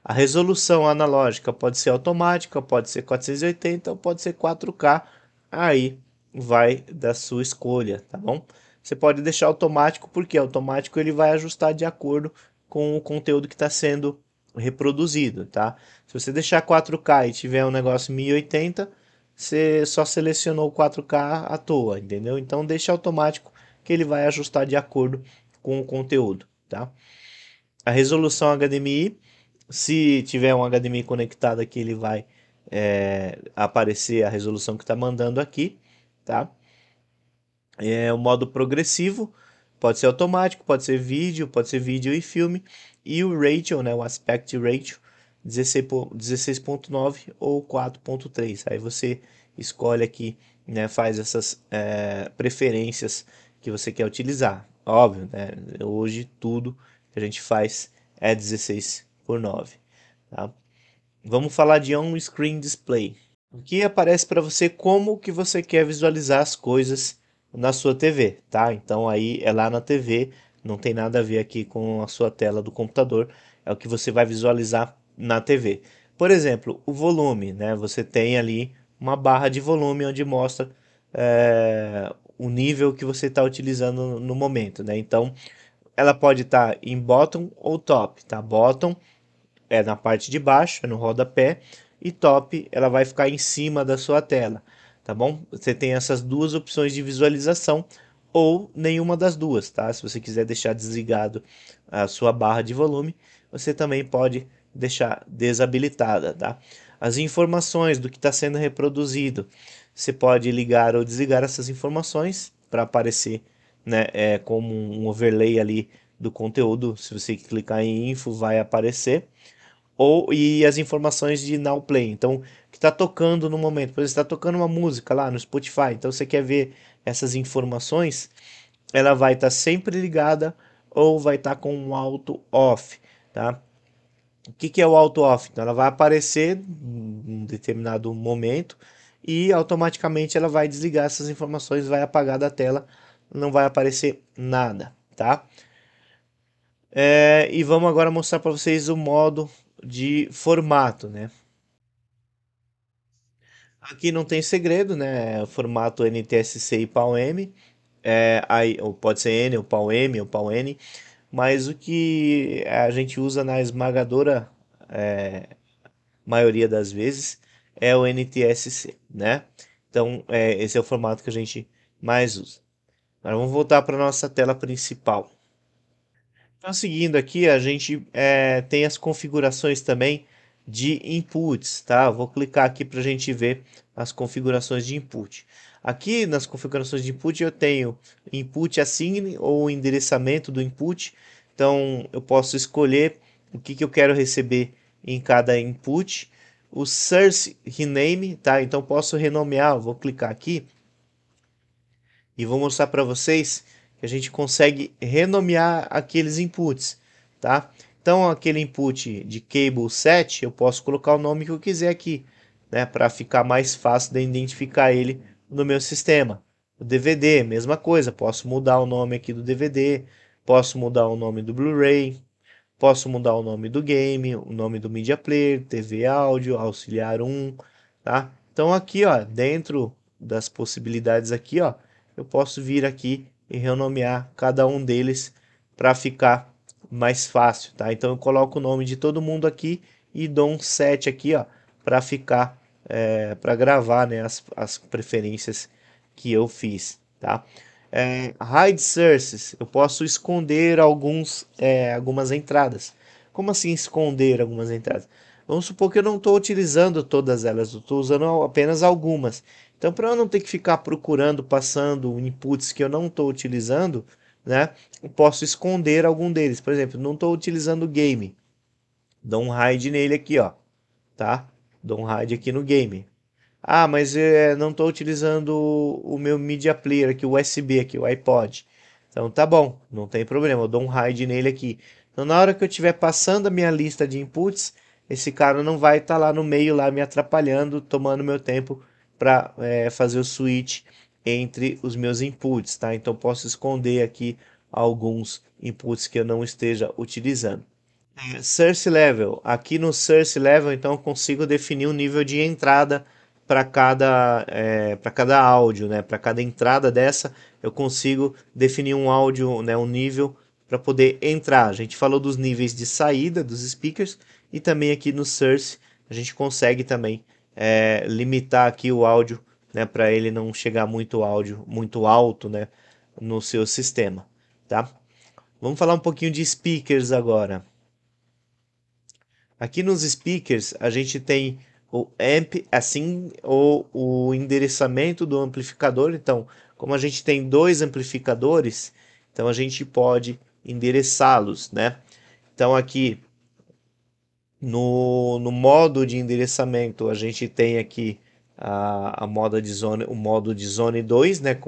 A resolução analógica pode ser automática, pode ser 480 ou pode ser 4K, aí vai da sua escolha, tá bom? Você pode deixar automático, porque automático ele vai ajustar de acordo com o conteúdo que está sendo reproduzido, tá? Se você deixar 4K e tiver um negócio 1080, você só selecionou 4K à toa, entendeu? Então deixa automático que ele vai ajustar de acordo com o conteúdo, tá? A resolução HDMI, se tiver um HDMI conectado aqui, ele vai aparecer a resolução que está mandando aqui, tá? O modo progressivo, pode ser automático, pode ser vídeo e filme, e o ratio, né, o aspect ratio, 16.9 ou 4.3. Aí você escolhe aqui, né, faz essas preferências que você quer utilizar. Óbvio, né, hoje tudo que a gente faz é 16:9, tá? Vamos falar de on-screen display. Aqui aparece para você como que você quer visualizar as coisas na sua TV, tá? Então aí é lá na TV, não tem nada a ver aqui com a sua tela do computador, é o que você vai visualizar na TV. Por exemplo, o volume, né? Você tem ali uma barra de volume onde mostra o nível que você está utilizando no momento, né? Então ela pode estar em bottom ou top, tá? Bottom é na parte de baixo, é no rodapé, e top ela vai ficar em cima da sua tela, tá bom? Você tem essas duas opções de visualização ou nenhuma das duas, tá? Se você quiser deixar desligado a sua barra de volume, você também pode deixar desabilitada, tá? As informações do que está sendo reproduzido, você pode ligar ou desligar essas informações para aparecer, né, como um overlay ali do conteúdo. Se você clicar em info, vai aparecer. E as informações de now play, então que está tocando no momento, por exemplo, está tocando uma música lá no Spotify, então você quer ver essas informações, ela vai estar sempre ligada ou vai estar com um auto off, tá? O que é o auto off? Então ela vai aparecer em um determinado momento e automaticamente ela vai desligar essas informações, vai apagar da tela, não vai aparecer nada, tá? E vamos agora mostrar para vocês o modo de formato, né? Aqui não tem segredo, né? Formato NTSC e PAL-M, aí, ou pode ser N, ou PAL-M, ou PAL-N, mas o que a gente usa na esmagadora maioria das vezes é o NTSC, né? Então, esse é o formato que a gente mais usa. Agora vamos voltar para a nossa tela principal. Então, seguindo aqui, a gente tem as configurações também de inputs, tá? Vou clicar aqui para a gente ver as configurações de input. Aqui nas configurações de input eu tenho input assign ou endereçamento do input. Então eu posso escolher o que eu quero receber em cada input. O source rename, tá? Então posso renomear, vou clicar aqui e vou mostrar para vocês que a gente consegue renomear aqueles inputs, tá? Então aquele input de cable 7, eu posso colocar o nome que eu quiser aqui, né, para ficar mais fácil de identificar ele no meu sistema. O DVD, mesma coisa, posso mudar o nome aqui do DVD, posso mudar o nome do Blu-ray, posso mudar o nome do game, o nome do media player, TV áudio, auxiliar 1, tá? Então aqui, ó, dentro das possibilidades aqui, ó, eu posso vir aqui e renomear cada um deles para ficar mais fácil, tá? Então eu coloco o nome de todo mundo aqui e dou um set aqui, ó, para ficar, para gravar, né, as preferências que eu fiz, tá? Hide sources, eu posso esconder algumas entradas. Como assim esconder algumas entradas? Vamos supor que eu não estou utilizando todas elas, eu estou usando apenas algumas. Então, para eu não ter que ficar procurando, passando inputs que eu não estou utilizando, né, eu posso esconder algum deles. Por exemplo, não estou utilizando o game, dou um hide nele aqui, ó, tá? Dou um hide aqui no game. Ah, mas não estou utilizando o meu media player aqui, o USB aqui, o iPod. Então tá bom, não tem problema, eu dou um hide nele aqui. Então na hora que eu estiver passando a minha lista de inputs, esse cara não vai estar lá no meio, lá me atrapalhando, tomando meu tempo para fazer o switch entre os meus inputs, tá? Então posso esconder aqui alguns inputs que eu não esteja utilizando. Source Level. Aqui no Source Level, então, eu consigo definir o nível de entrada para cada áudio, né? Para cada entrada dessa, eu consigo definir um áudio, né? Um nível para poder entrar. A gente falou dos níveis de saída dos speakers e também aqui no Source a gente consegue também limitar aqui o áudio, né? Para ele não chegar muito áudio, muito alto, né? No seu sistema, tá? Vamos falar um pouquinho de speakers agora. Aqui nos speakers a gente tem o amp assim ou o endereçamento do amplificador. Então, como a gente tem dois amplificadores, então a gente pode endereçá-los, né? Então aqui no modo de endereçamento a gente tem aqui a moda de zone, o modo de zone 2, né,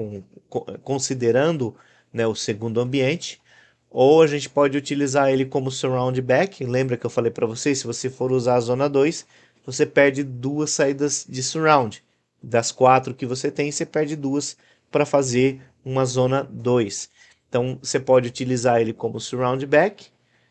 considerando, né, o segundo ambiente, ou a gente pode utilizar ele como surround back. Lembra que eu falei para vocês, se você for usar a zona 2, você perde duas saídas de surround. Das quatro que você tem, você perde duas para fazer uma zona 2. Então você pode utilizar ele como surround back,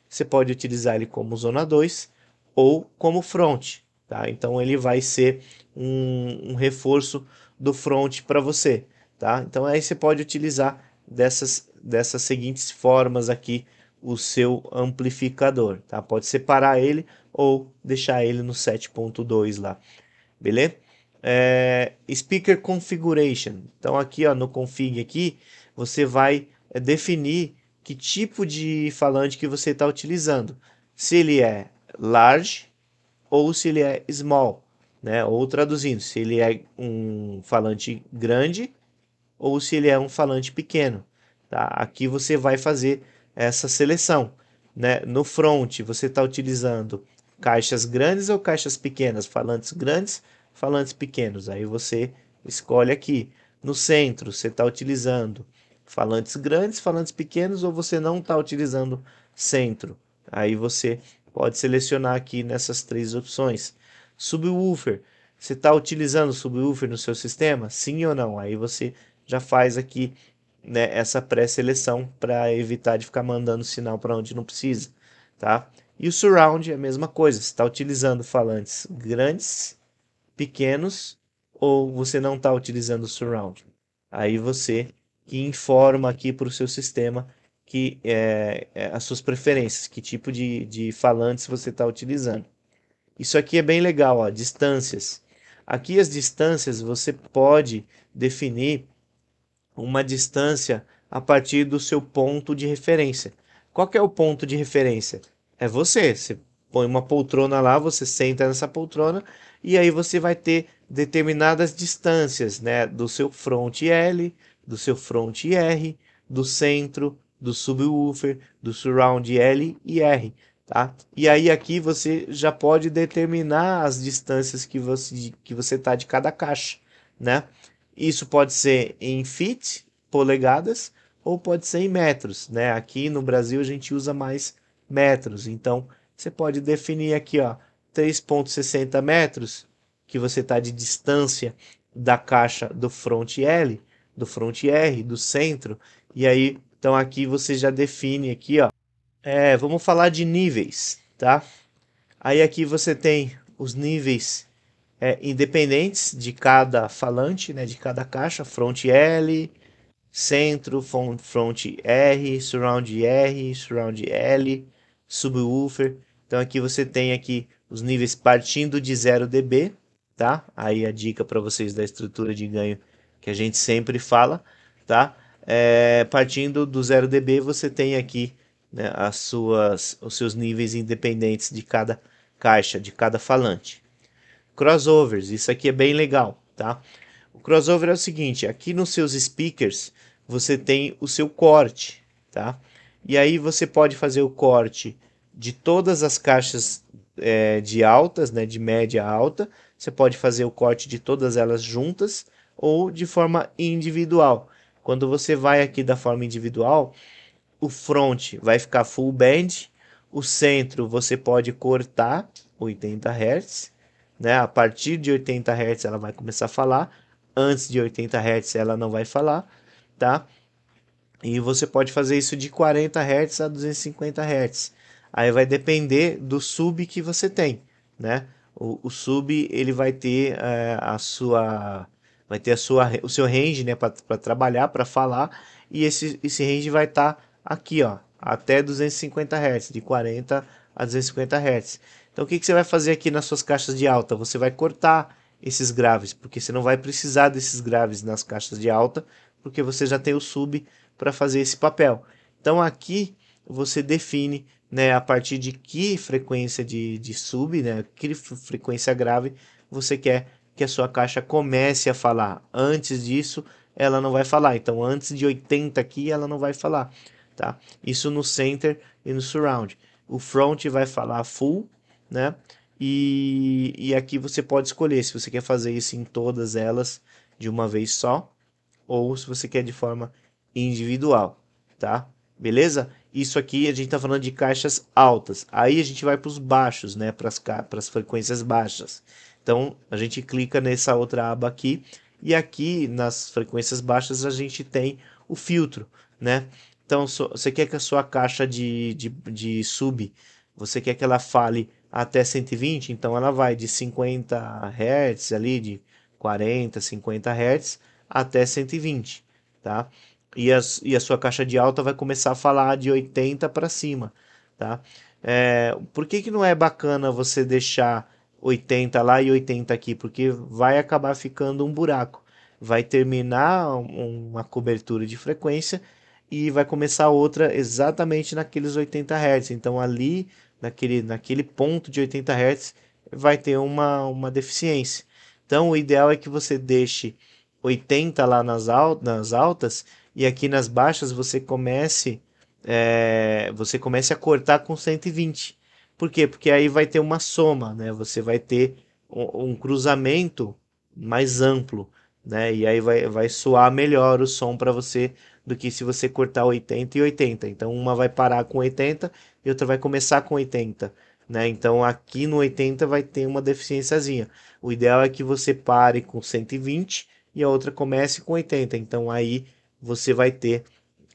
você pode utilizar ele como zona 2 ou como front, tá? Então ele vai ser um reforço do front para você, tá? Então aí você pode utilizar dessas seguintes formas aqui o seu amplificador, tá? Pode separar ele ou deixar ele no 7.2 lá, beleza? Speaker Configuration. Então aqui, ó, no config aqui, você vai definir que tipo de falante que você está utilizando. Se ele é large ou se ele é small, né? Ou traduzindo, se ele é um falante grande ou se ele é um falante pequeno, tá? Aqui você vai fazer essa seleção, né? No front você está utilizando caixas grandes ou caixas pequenas, falantes grandes, falantes pequenos. Aí você escolhe aqui. No centro você está utilizando falantes grandes, falantes pequenos ou você não está utilizando centro. Aí você pode selecionar aqui nessas três opções. Subwoofer, você está utilizando subwoofer no seu sistema? Sim ou não? Aí você já faz aqui, né, essa pré-seleção para evitar de ficar mandando sinal para onde não precisa, tá? E o surround é a mesma coisa, você está utilizando falantes grandes, pequenos ou você não está utilizando o surround. Aí você que informa aqui para o seu sistema que as suas preferências, que tipo de falantes você está utilizando. Isso aqui é bem legal, ó, distâncias. Aqui as distâncias você pode definir uma distância a partir do seu ponto de referência. Qual que é o ponto de referência? É você. Você põe uma poltrona lá, você senta nessa poltrona e aí você vai ter determinadas distâncias, né, do seu front L, do seu front R, do centro, do subwoofer, do surround L e R, tá? E aí aqui você já pode determinar as distâncias que você tá de cada caixa, né? Isso pode ser em feet, polegadas, ou pode ser em metros, né? Aqui no Brasil a gente usa mais metros, então você pode definir aqui, ó, 3,60 metros, que você está de distância da caixa do front L, do front R, do centro, e aí, então aqui você já define aqui, ó, vamos falar de níveis, tá? Aí aqui você tem os níveis independentes de cada falante, né, de cada caixa, front L, centro, front R, surround L, subwoofer. Então aqui você tem aqui os níveis partindo de 0 dB, tá? Aí a dica para vocês da estrutura de ganho que a gente sempre fala, tá? Partindo do 0 dB você tem aqui, né, os seus níveis independentes de cada caixa, de cada falante. Crossovers, isso aqui é bem legal, tá? O crossover é o seguinte, aqui nos seus speakers você tem o seu corte, tá? E aí você pode fazer o corte de todas as caixas de altas, né, de média a alta, você pode fazer o corte de todas elas juntas ou de forma individual. Quando você vai aqui da forma individual, o front vai ficar full band, o centro você pode cortar 80 Hz, né? A partir de 80 Hz ela vai começar a falar, antes de 80 Hz ela não vai falar, tá? E você pode fazer isso de 40 Hz a 250 Hz. Aí vai depender do sub que você tem, né? O sub ele vai ter o seu range, né, para trabalhar, para falar, e esse range vai estar aqui, ó, até 250 Hz, de 40 a 250 Hz. Então o que você vai fazer aqui nas suas caixas de alta? Você vai cortar esses graves, porque você não vai precisar desses graves nas caixas de alta, porque você já tem o sub para fazer esse papel. Então aqui você define, né, a partir de que frequência de sub, né, que frequência grave você quer que a sua caixa comece a falar. Antes disso, ela não vai falar. Então, antes de 80 aqui, ela não vai falar, tá? Isso no center e no surround. O front vai falar full, né? E aqui você pode escolher se você quer fazer isso em todas elas de uma vez só ou se você quer de forma individual, tá? Beleza? Isso aqui a gente tá falando de caixas altas. Aí a gente vai para os baixos, né? Para as frequências baixas. Então a gente clica nessa outra aba aqui e aqui nas frequências baixas a gente tem o filtro, né? Então você quer que a sua caixa de sub, você quer que ela fale até 120, então ela vai de 50 Hz ali, de 40, 50 Hz até 120, tá? e a sua caixa de alta vai começar a falar de 80 para cima, tá? Por que que não é bacana você deixar 80 lá e 80 aqui? Porque vai acabar ficando um buraco. Vai terminar uma cobertura de frequência e vai começar outra exatamente naqueles 80 Hz. Então ali, naquele ponto de 80 Hz, vai ter uma deficiência. Então o ideal é que você deixe 80 lá nas altas e aqui nas baixas você comece a cortar com 120. Por quê? Porque aí vai ter uma soma, né? Você vai ter um cruzamento mais amplo, né? E aí vai soar melhor o som para você do que se você cortar 80 e 80. Então uma vai parar com 80 e outra vai começar com 80, né? Então aqui no 80 vai ter uma deficiênciazinha. O ideal é que você pare com 120 e a outra comece com 80. Então aí você vai ter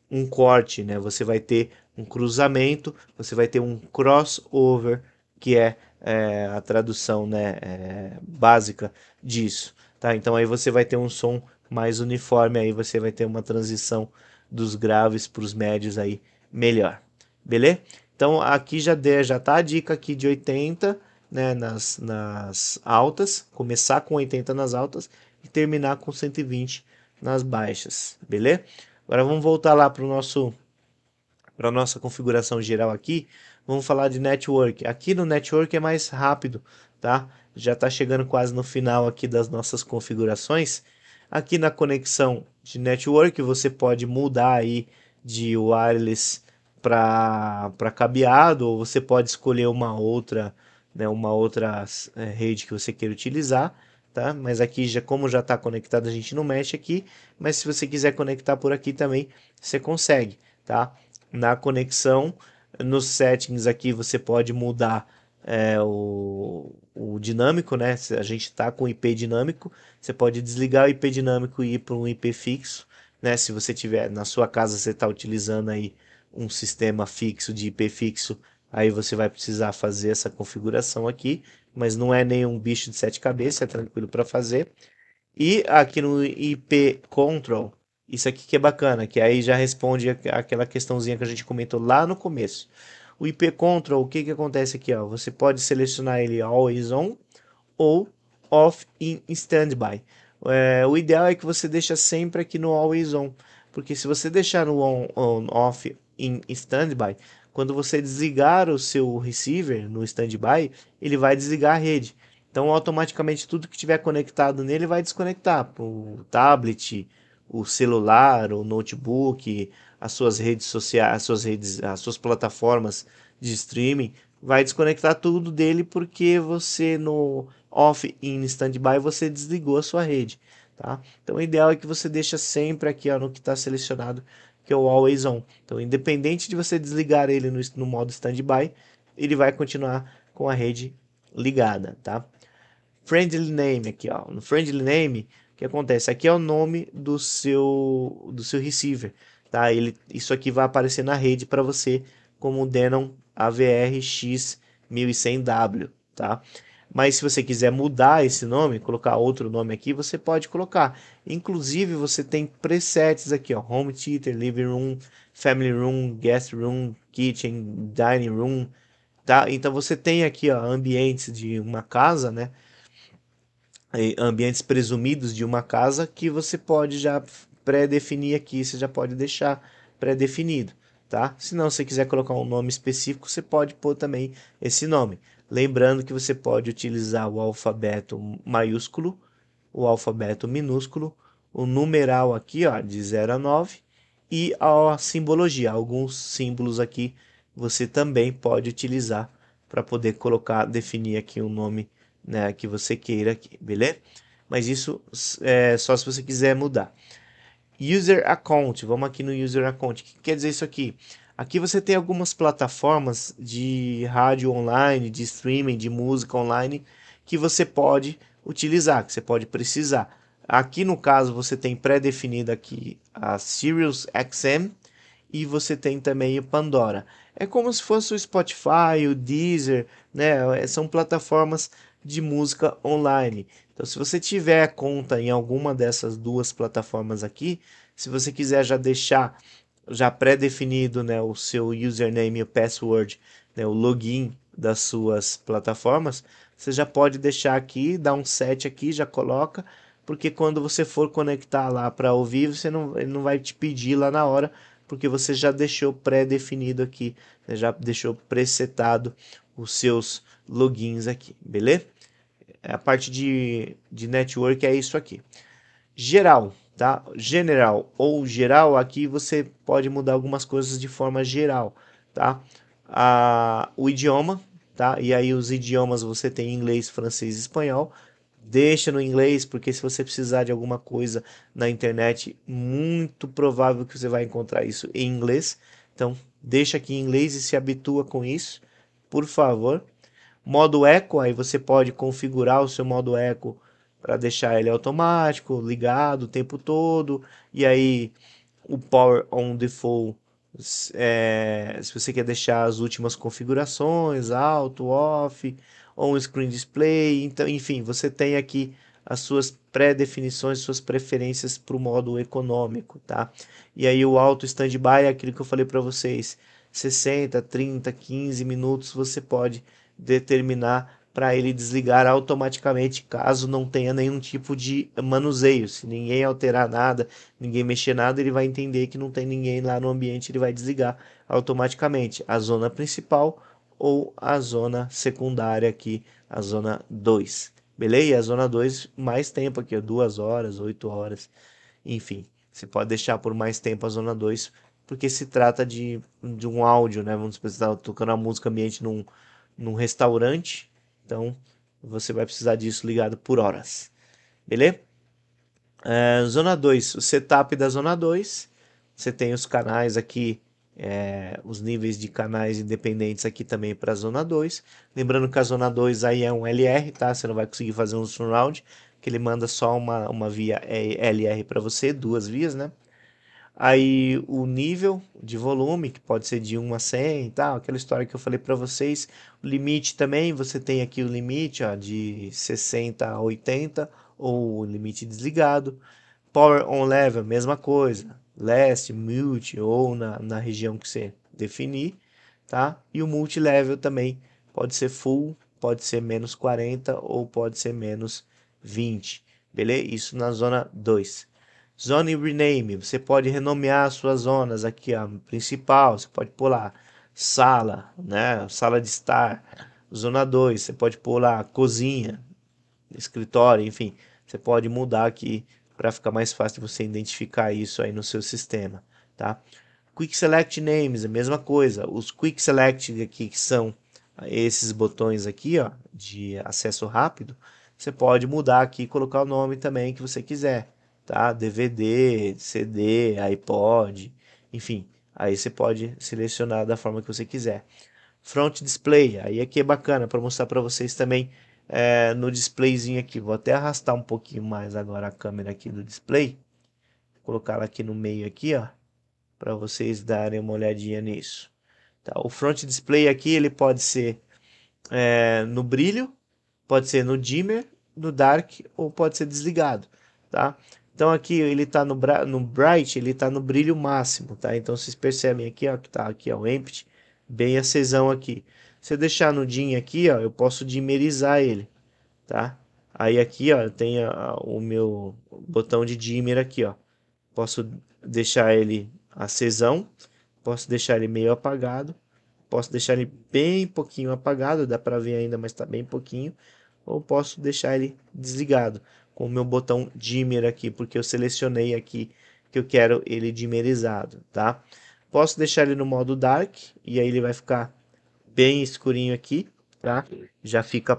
um corte, né? Você vai ter um cruzamento, você vai ter um crossover, que é a tradução, né, básica disso, tá? Então aí você vai ter um som mais uniforme, aí você vai ter uma transição dos graves para os médios aí melhor, beleza? Então aqui já tá a dica aqui de 80, né, nas altas, começar com 80 nas altas e terminar com 120 nas baixas, beleza? Agora vamos voltar lá para nossa configuração geral aqui. Vamos falar de network. Aqui no network é mais rápido, tá? Já está chegando quase no final aqui das nossas configurações. Aqui na conexão de network você pode mudar aí de wireless para cabeado, ou você pode escolher uma outra, né, uma outra rede que você queira utilizar, tá? Mas aqui já como já está conectado a gente não mexe aqui, mas se você quiser conectar por aqui também você consegue, tá? Na conexão, nos settings aqui você pode mudar o dinâmico, né? Se a gente está com IP dinâmico, você pode desligar o IP dinâmico e ir para um IP fixo, né? Se você tiver na sua casa, você está utilizando aí um sistema fixo de IP fixo, aí você vai precisar fazer essa configuração aqui, mas não é nenhum bicho de sete cabeças, é tranquilo para fazer. E aqui no IP Control, isso aqui que é bacana, que aí já responde aquela questãozinha que a gente comentou lá no começo. O IP Control, o que que acontece aqui? Ó? Você pode selecionar ele Always On ou Off in Standby. O ideal é que você deixa sempre aqui no Always On, porque se você deixar no Off in Standby, quando você desligar o seu receiver no Standby, ele vai desligar a rede. Então, automaticamente, tudo que estiver conectado nele vai desconectar. O tablet, o celular, o notebook, as suas redes sociais, as suas plataformas de streaming, vai desconectar tudo dele porque você no off in standby você desligou a sua rede, tá? Então, o ideal é que você deixa sempre aqui ó, no que está selecionado, que é o always on. Então, independente de você desligar ele no modo standby, ele vai continuar com a rede ligada, tá? Friendly name aqui, ó. No friendly name, o que acontece? Aqui é o nome do seu receiver, tá? Isso aqui vai aparecer na rede para você como Denon AVRX 1100W, tá? Mas se você quiser mudar esse nome, colocar outro nome aqui, você pode colocar. Inclusive, você tem presets aqui, ó, Home Theater, Living Room, Family Room, Guest Room, Kitchen, Dining Room, tá? Então você tem aqui, ó, ambientes de uma casa, né? Ambientes presumidos de uma casa que você pode já pré-definir aqui, você já pode deixar pré-definido, tá? Se não, você quiser colocar um nome específico, você pode pôr também esse nome. Lembrando que você pode utilizar o alfabeto maiúsculo, o alfabeto minúsculo, o numeral aqui, ó, de 0 a 9 e a simbologia. Alguns símbolos aqui você também pode utilizar para poder colocar, definir aqui um nome, né, que você queira aqui, beleza? Mas isso é só se você quiser mudar. User Account, vamos aqui no User Account. O que quer dizer isso aqui? Aqui você tem algumas plataformas de rádio online, de streaming, de música online que você pode utilizar, que você pode precisar. Aqui no caso você tem pré-definido aqui a Sirius XM e você tem também o Pandora. É como se fosse o Spotify, o Deezer, né? São plataformas de música online. Então, se você tiver conta em alguma dessas duas plataformas aqui, Se você quiser já deixar já pré-definido, né, o seu username e o password, né, o login das suas plataformas, você já pode deixar aqui, dar um set aqui, já coloca, porque quando você for conectar lá para ao vivo, ele não vai te pedir lá na hora, porque você já deixou pré-definido aqui, né, já deixou presetado os seus logins aqui, beleza? A parte de network é isso aqui. Geral, tá? General ou geral, aqui você pode mudar algumas coisas de forma geral, tá? O idioma, tá? E aí os idiomas você tem inglês, francês e espanhol. Deixa no inglês, porque se você precisar de alguma coisa na internet, muito provável que você vai encontrar isso em inglês. Então, deixa aqui em inglês e se habitua com isso, por favor. Modo eco, aí você pode configurar o seu modo eco para deixar ele automático, ligado o tempo todo. E aí o Power on Default, se você quer deixar as últimas configurações, alto, off, on screen display, então, enfim, você tem aqui as suas pré-definições, suas preferências para o modo econômico, tá? E aí o auto standby é aquilo que eu falei para vocês, 60, 30, 15 minutos você pode determinar para ele desligar automaticamente caso não tenha nenhum tipo de manuseio. Se ninguém alterar nada, ninguém mexer nada, ele vai entender que não tem ninguém lá no ambiente, ele vai desligar automaticamente a zona principal ou a zona secundária aqui, a zona 2. Beleza? E a zona 2 mais tempo aqui, 2 horas, 8 horas, enfim. Você pode deixar por mais tempo a zona 2 porque se trata de um áudio, né? Vamos precisar tocando a música ambiente num restaurante, então você vai precisar disso ligado por horas, beleza? Zona 2, o setup da zona 2, você tem os canais aqui, os níveis de canais independentes aqui também para a zona 2, lembrando que a zona 2 aí é um LR, tá? Você não vai conseguir fazer um surround, que ele manda só uma via LR para você, duas vias, né? Aí o nível de volume, que pode ser de 1 a 100 e tal, aquela história que eu falei para vocês. O limite também, você tem aqui o limite ó, de 60 a 80, ou o limite desligado. Power on level, mesma coisa. Last, mute, ou na região que você definir, tá? E o multilevel também, pode ser full, pode ser menos 40 ou pode ser menos 20, beleza? Isso na zona 2. Zone Rename, você pode renomear as suas zonas aqui, ó, principal, você pode pular sala, né, sala de estar. Zona 2, você pode pular cozinha, escritório, enfim, você pode mudar aqui para ficar mais fácil você identificar isso aí no seu sistema, tá? Quick Select Names, a mesma coisa. Os Quick Select aqui, que são esses botões aqui, ó, de acesso rápido, você pode mudar aqui e colocar o nome também que você quiser, tá? DVD, CD, iPod, enfim, aí você pode selecionar da forma que você quiser. Front Display, aí aqui é bacana para mostrar para vocês também no displayzinho aqui. Vou até arrastar um pouquinho mais agora a câmera aqui do display, colocar ela aqui no meio aqui, ó, para vocês darem uma olhadinha nisso. Tá? O front display aqui ele pode ser no brilho, pode ser no dimmer, no dark ou pode ser desligado, tá? Então aqui ele está no bright, ele está no brilho máximo, tá? Então vocês percebem aqui, ó, que tá aqui ó, o empty, bem acesão aqui. Se eu deixar no dim aqui, ó, eu posso dimmerizar ele, tá? Aí aqui, ó, tem o meu botão de dimmer aqui, ó. Posso deixar ele acesão, posso deixar ele meio apagado, posso deixar ele bem pouquinho apagado, dá para ver ainda, mas está bem pouquinho, ou posso deixar ele desligado com o meu botão dimmer aqui, porque eu selecionei aqui que eu quero ele dimmerizado, tá? Posso deixar ele no modo dark e aí ele vai ficar bem escurinho aqui, tá? Já fica,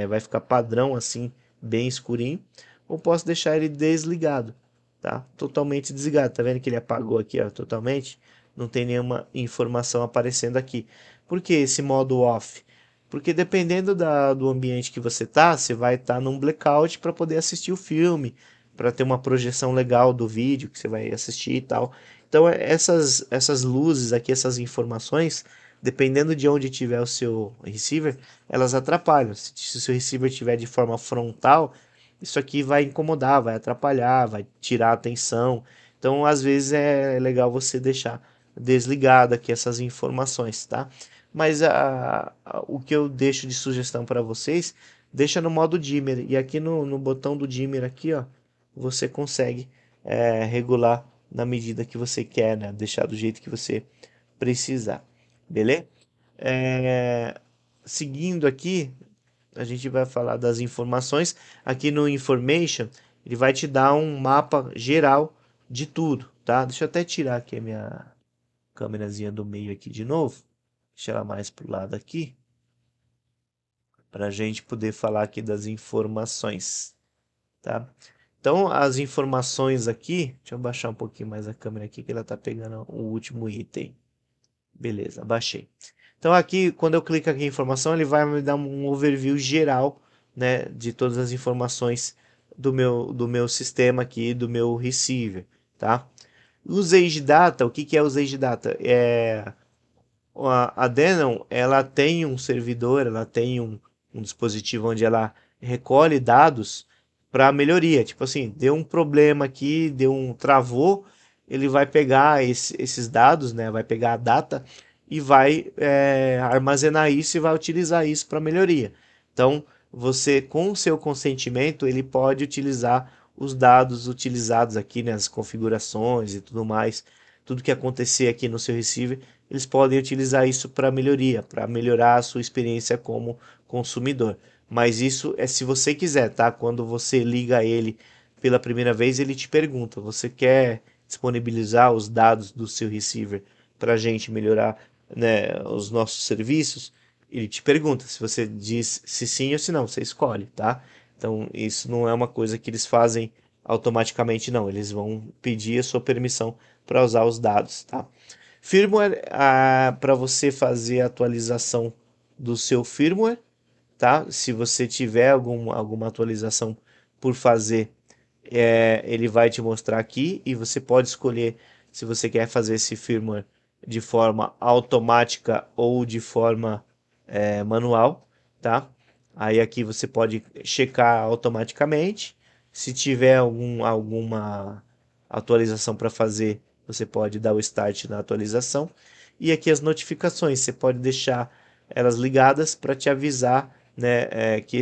vai ficar padrão assim, bem escurinho. Ou posso deixar ele desligado, tá? Totalmente desligado. Tá vendo que ele apagou aqui, ó, totalmente? Não tem nenhuma informação aparecendo aqui. Por que esse modo off? Porque dependendo do ambiente que você tá, você vai estar num blackout para poder assistir o filme, para ter uma projeção legal do vídeo que você vai assistir e tal. Então essas luzes aqui, essas informações, dependendo de onde tiver o seu receiver, elas atrapalham. Se o seu receiver estiver de forma frontal, isso aqui vai incomodar, vai atrapalhar, vai tirar a atenção. Então, às vezes é legal você deixar desligado aqui essas informações, tá? Mas o que eu deixo de sugestão para vocês, deixa no modo dimmer. E aqui no botão do dimmer aqui, ó, você consegue regular na medida que você quer, né? Deixar do jeito que você precisar, beleza? É, seguindo aqui, a gente vai falar das informações. Aqui no Information, ele vai te dar um mapa geral de tudo, tá? Deixa eu até tirar aqui a minha câmerazinha do meio aqui de novo. Deixa ela mais pro lado aqui, para a gente poder falar aqui das informações, tá? Então, as informações aqui, deixa eu baixar um pouquinho mais a câmera aqui, que ela tá pegando o último item. Beleza, baixei. Então aqui, quando eu clico aqui em informação, ele vai me dar um overview geral, né, de todas as informações do meu sistema aqui, do meu receiver, tá? Os Age Data, o que que é os Age Data? A Denon, ela tem um servidor, ela tem um dispositivo onde ela recolhe dados para melhoria. Tipo assim, deu um problema aqui, travou, ele vai pegar esses dados, né? Vai pegar a data e vai armazenar isso e vai utilizar isso para melhoria. Então, você, com o seu consentimento, ele pode utilizar os dados utilizados aqui, né, as configurações e tudo mais, tudo que acontecer aqui no seu receiver, eles podem utilizar isso para melhoria, para melhorar a sua experiência como consumidor. Mas isso é se você quiser, tá? Quando você liga ele pela primeira vez, ele te pergunta: você quer disponibilizar os dados do seu receiver para a gente melhorar, né, os nossos serviços? Ele te pergunta. Se você diz se sim ou se não, você escolhe, tá? Então isso não é uma coisa que eles fazem automaticamente, não. Eles vão pedir a sua permissão para usar os dados, tá? Firmware, para você fazer a atualização do seu firmware, tá? Se você tiver alguma atualização por fazer, ele vai te mostrar aqui e você pode escolher se você quer fazer esse firmware de forma automática ou de forma manual, tá? Aí aqui você pode checar automaticamente. Se tiver alguma atualização para fazer, você pode dar o start na atualização. E aqui as notificações, você pode deixar elas ligadas para te avisar, né, que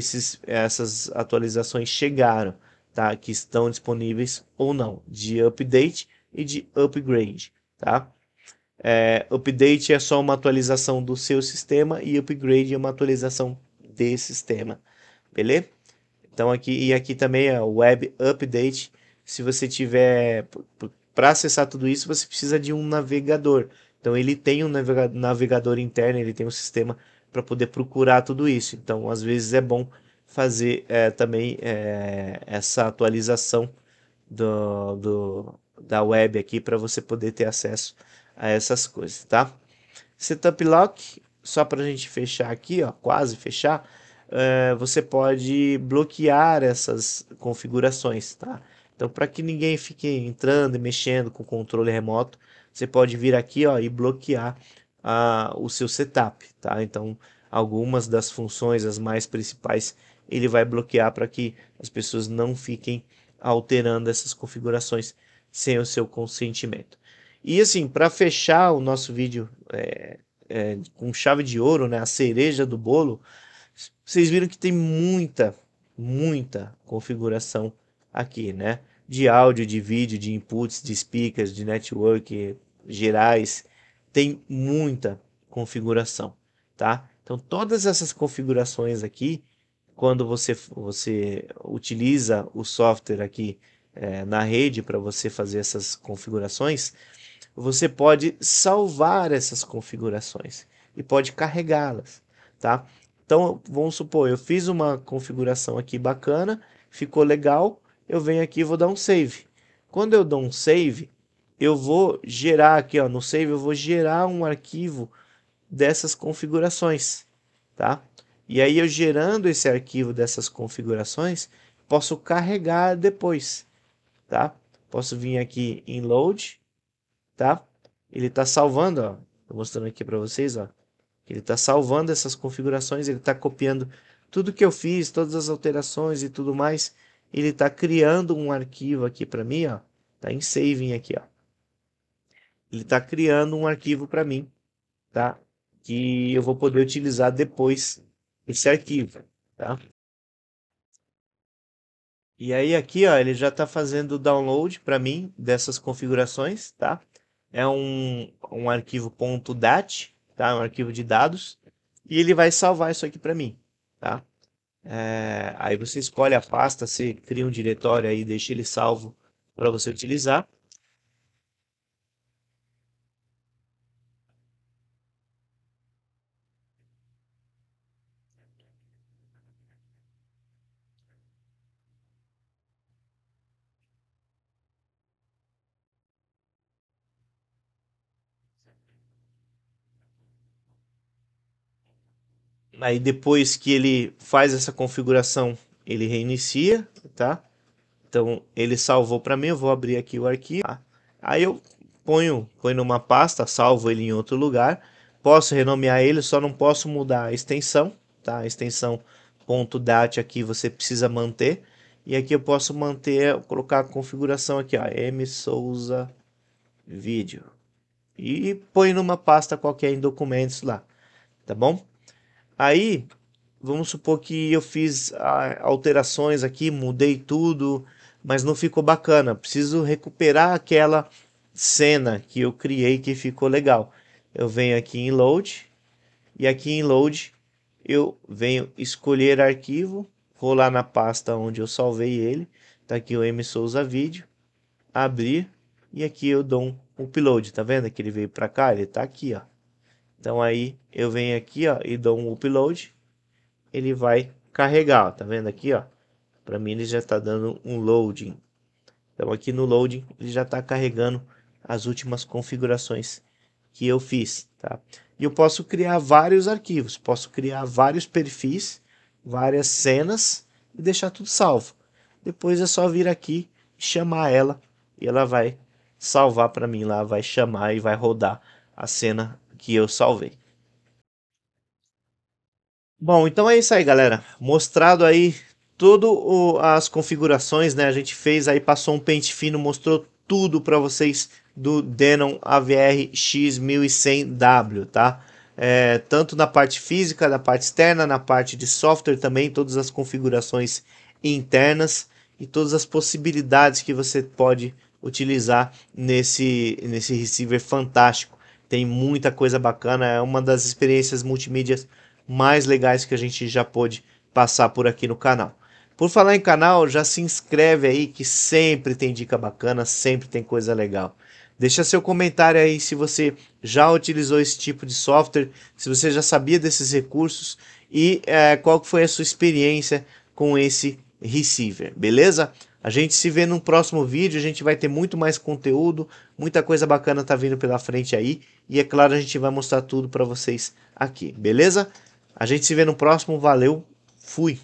essas atualizações chegaram, tá? Que estão disponíveis ou não, de update e de upgrade, tá? Update é só uma atualização do seu sistema e upgrade é uma atualização de sistema, beleza? Então aqui também é o Web Update. Se você tiver para acessar tudo isso, você precisa de um navegador. Então ele tem um navegador interno, ele tem um sistema para poder procurar tudo isso. Então às vezes é bom fazer também essa atualização da web aqui para você poder ter acesso a essas coisas, tá? Setup Lock, só para a gente fechar aqui, ó, quase fechar, você pode bloquear essas configurações, tá? Então, para que ninguém fique entrando e mexendo com o controle remoto, você pode vir aqui, ó, e bloquear o seu setup, tá? Então, algumas das funções, as mais principais, ele vai bloquear para que as pessoas não fiquem alterando essas configurações sem o seu consentimento. E assim, para fechar o nosso vídeo com chave de ouro, né, a cereja do bolo, vocês viram que tem muita configuração aqui, né? De áudio, de vídeo, de inputs, de speakers, de network gerais, tem muita configuração, tá? Então todas essas configurações aqui, quando você utiliza o software aqui na rede para você fazer essas configurações, você pode salvar essas configurações e pode carregá-las, tá? Então, vamos supor, eu fiz uma configuração aqui bacana, ficou legal, eu venho aqui e vou dar um save. Quando eu dou um save, eu vou gerar aqui, ó, no save, eu vou gerar um arquivo dessas configurações, tá? E aí eu gerando esse arquivo dessas configurações, posso carregar depois, tá? Posso vir aqui em load, tá? Ele está salvando, ó, tô mostrando aqui para vocês, ó. Ele está salvando essas configurações, ele está copiando tudo que eu fiz, todas as alterações e tudo mais. Ele está criando um arquivo aqui para mim, ó, Tá em saving aqui, ó. Ele está criando um arquivo para mim, tá? Que eu vou poder utilizar depois esse arquivo, tá? E aí aqui, ó, ele já está fazendo o download para mim dessas configurações, tá? É um arquivo .dat, tá? Um arquivo de dados. E ele vai salvar isso aqui para mim, tá? Aí você escolhe a pasta, você cria um diretório aí, deixa ele salvo para você utilizar. Aí depois que ele faz essa configuração, ele reinicia, tá? Então ele salvou para mim, eu vou abrir aqui o arquivo. Tá? Aí eu ponho numa pasta, salvo ele em outro lugar. Posso renomear ele, só não posso mudar a extensão, tá? A extensão .dat aqui você precisa manter. E aqui eu posso manter, colocar a configuração aqui, ó, M Souza Vídeo. E põe numa pasta qualquer em documentos lá, tá bom? Aí, vamos supor que eu fiz alterações aqui, mudei tudo, mas não ficou bacana. Preciso recuperar aquela cena que eu criei que ficou legal. Eu venho aqui em Load, e aqui em Load eu venho escolher arquivo, vou lá na pasta onde eu salvei ele, tá aqui o M Souza Vídeo, abrir, e aqui eu dou um upload, tá vendo que ele veio para cá? Ele tá aqui, ó. Então aí eu venho aqui, ó, e dou um upload, ele vai carregar, ó, tá vendo aqui, ó? Para mim ele já está dando um loading. Então aqui no loading ele já está carregando as últimas configurações que eu fiz, tá? E eu posso criar vários arquivos, posso criar vários perfis, várias cenas e deixar tudo salvo. Depois é só vir aqui e chamar ela e ela vai salvar para mim lá, vai chamar e vai rodar a cena que eu salvei. Bom, então é isso aí, galera. Mostrado aí todas as configurações, né? A gente fez aí, passou um pente fino, mostrou tudo para vocês do Denon AVR X1100W, tá? Tanto na parte física, na parte externa, na parte de software também, todas as configurações internas e todas as possibilidades que você pode utilizar nesse receiver fantástico. Tem muita coisa bacana, é uma das experiências multimídias mais legais que a gente já pôde passar por aqui no canal. Por falar em canal, já se inscreve aí que sempre tem dica bacana, sempre tem coisa legal. Deixa seu comentário aí se você já utilizou esse tipo de software, se você já sabia desses recursos e qual foi a sua experiência com esse receiver, beleza? A gente se vê no próximo vídeo, a gente vai ter muito mais conteúdo, muita coisa bacana tá vindo pela frente aí, e é claro, a gente vai mostrar tudo para vocês aqui, beleza? A gente se vê no próximo, valeu, fui!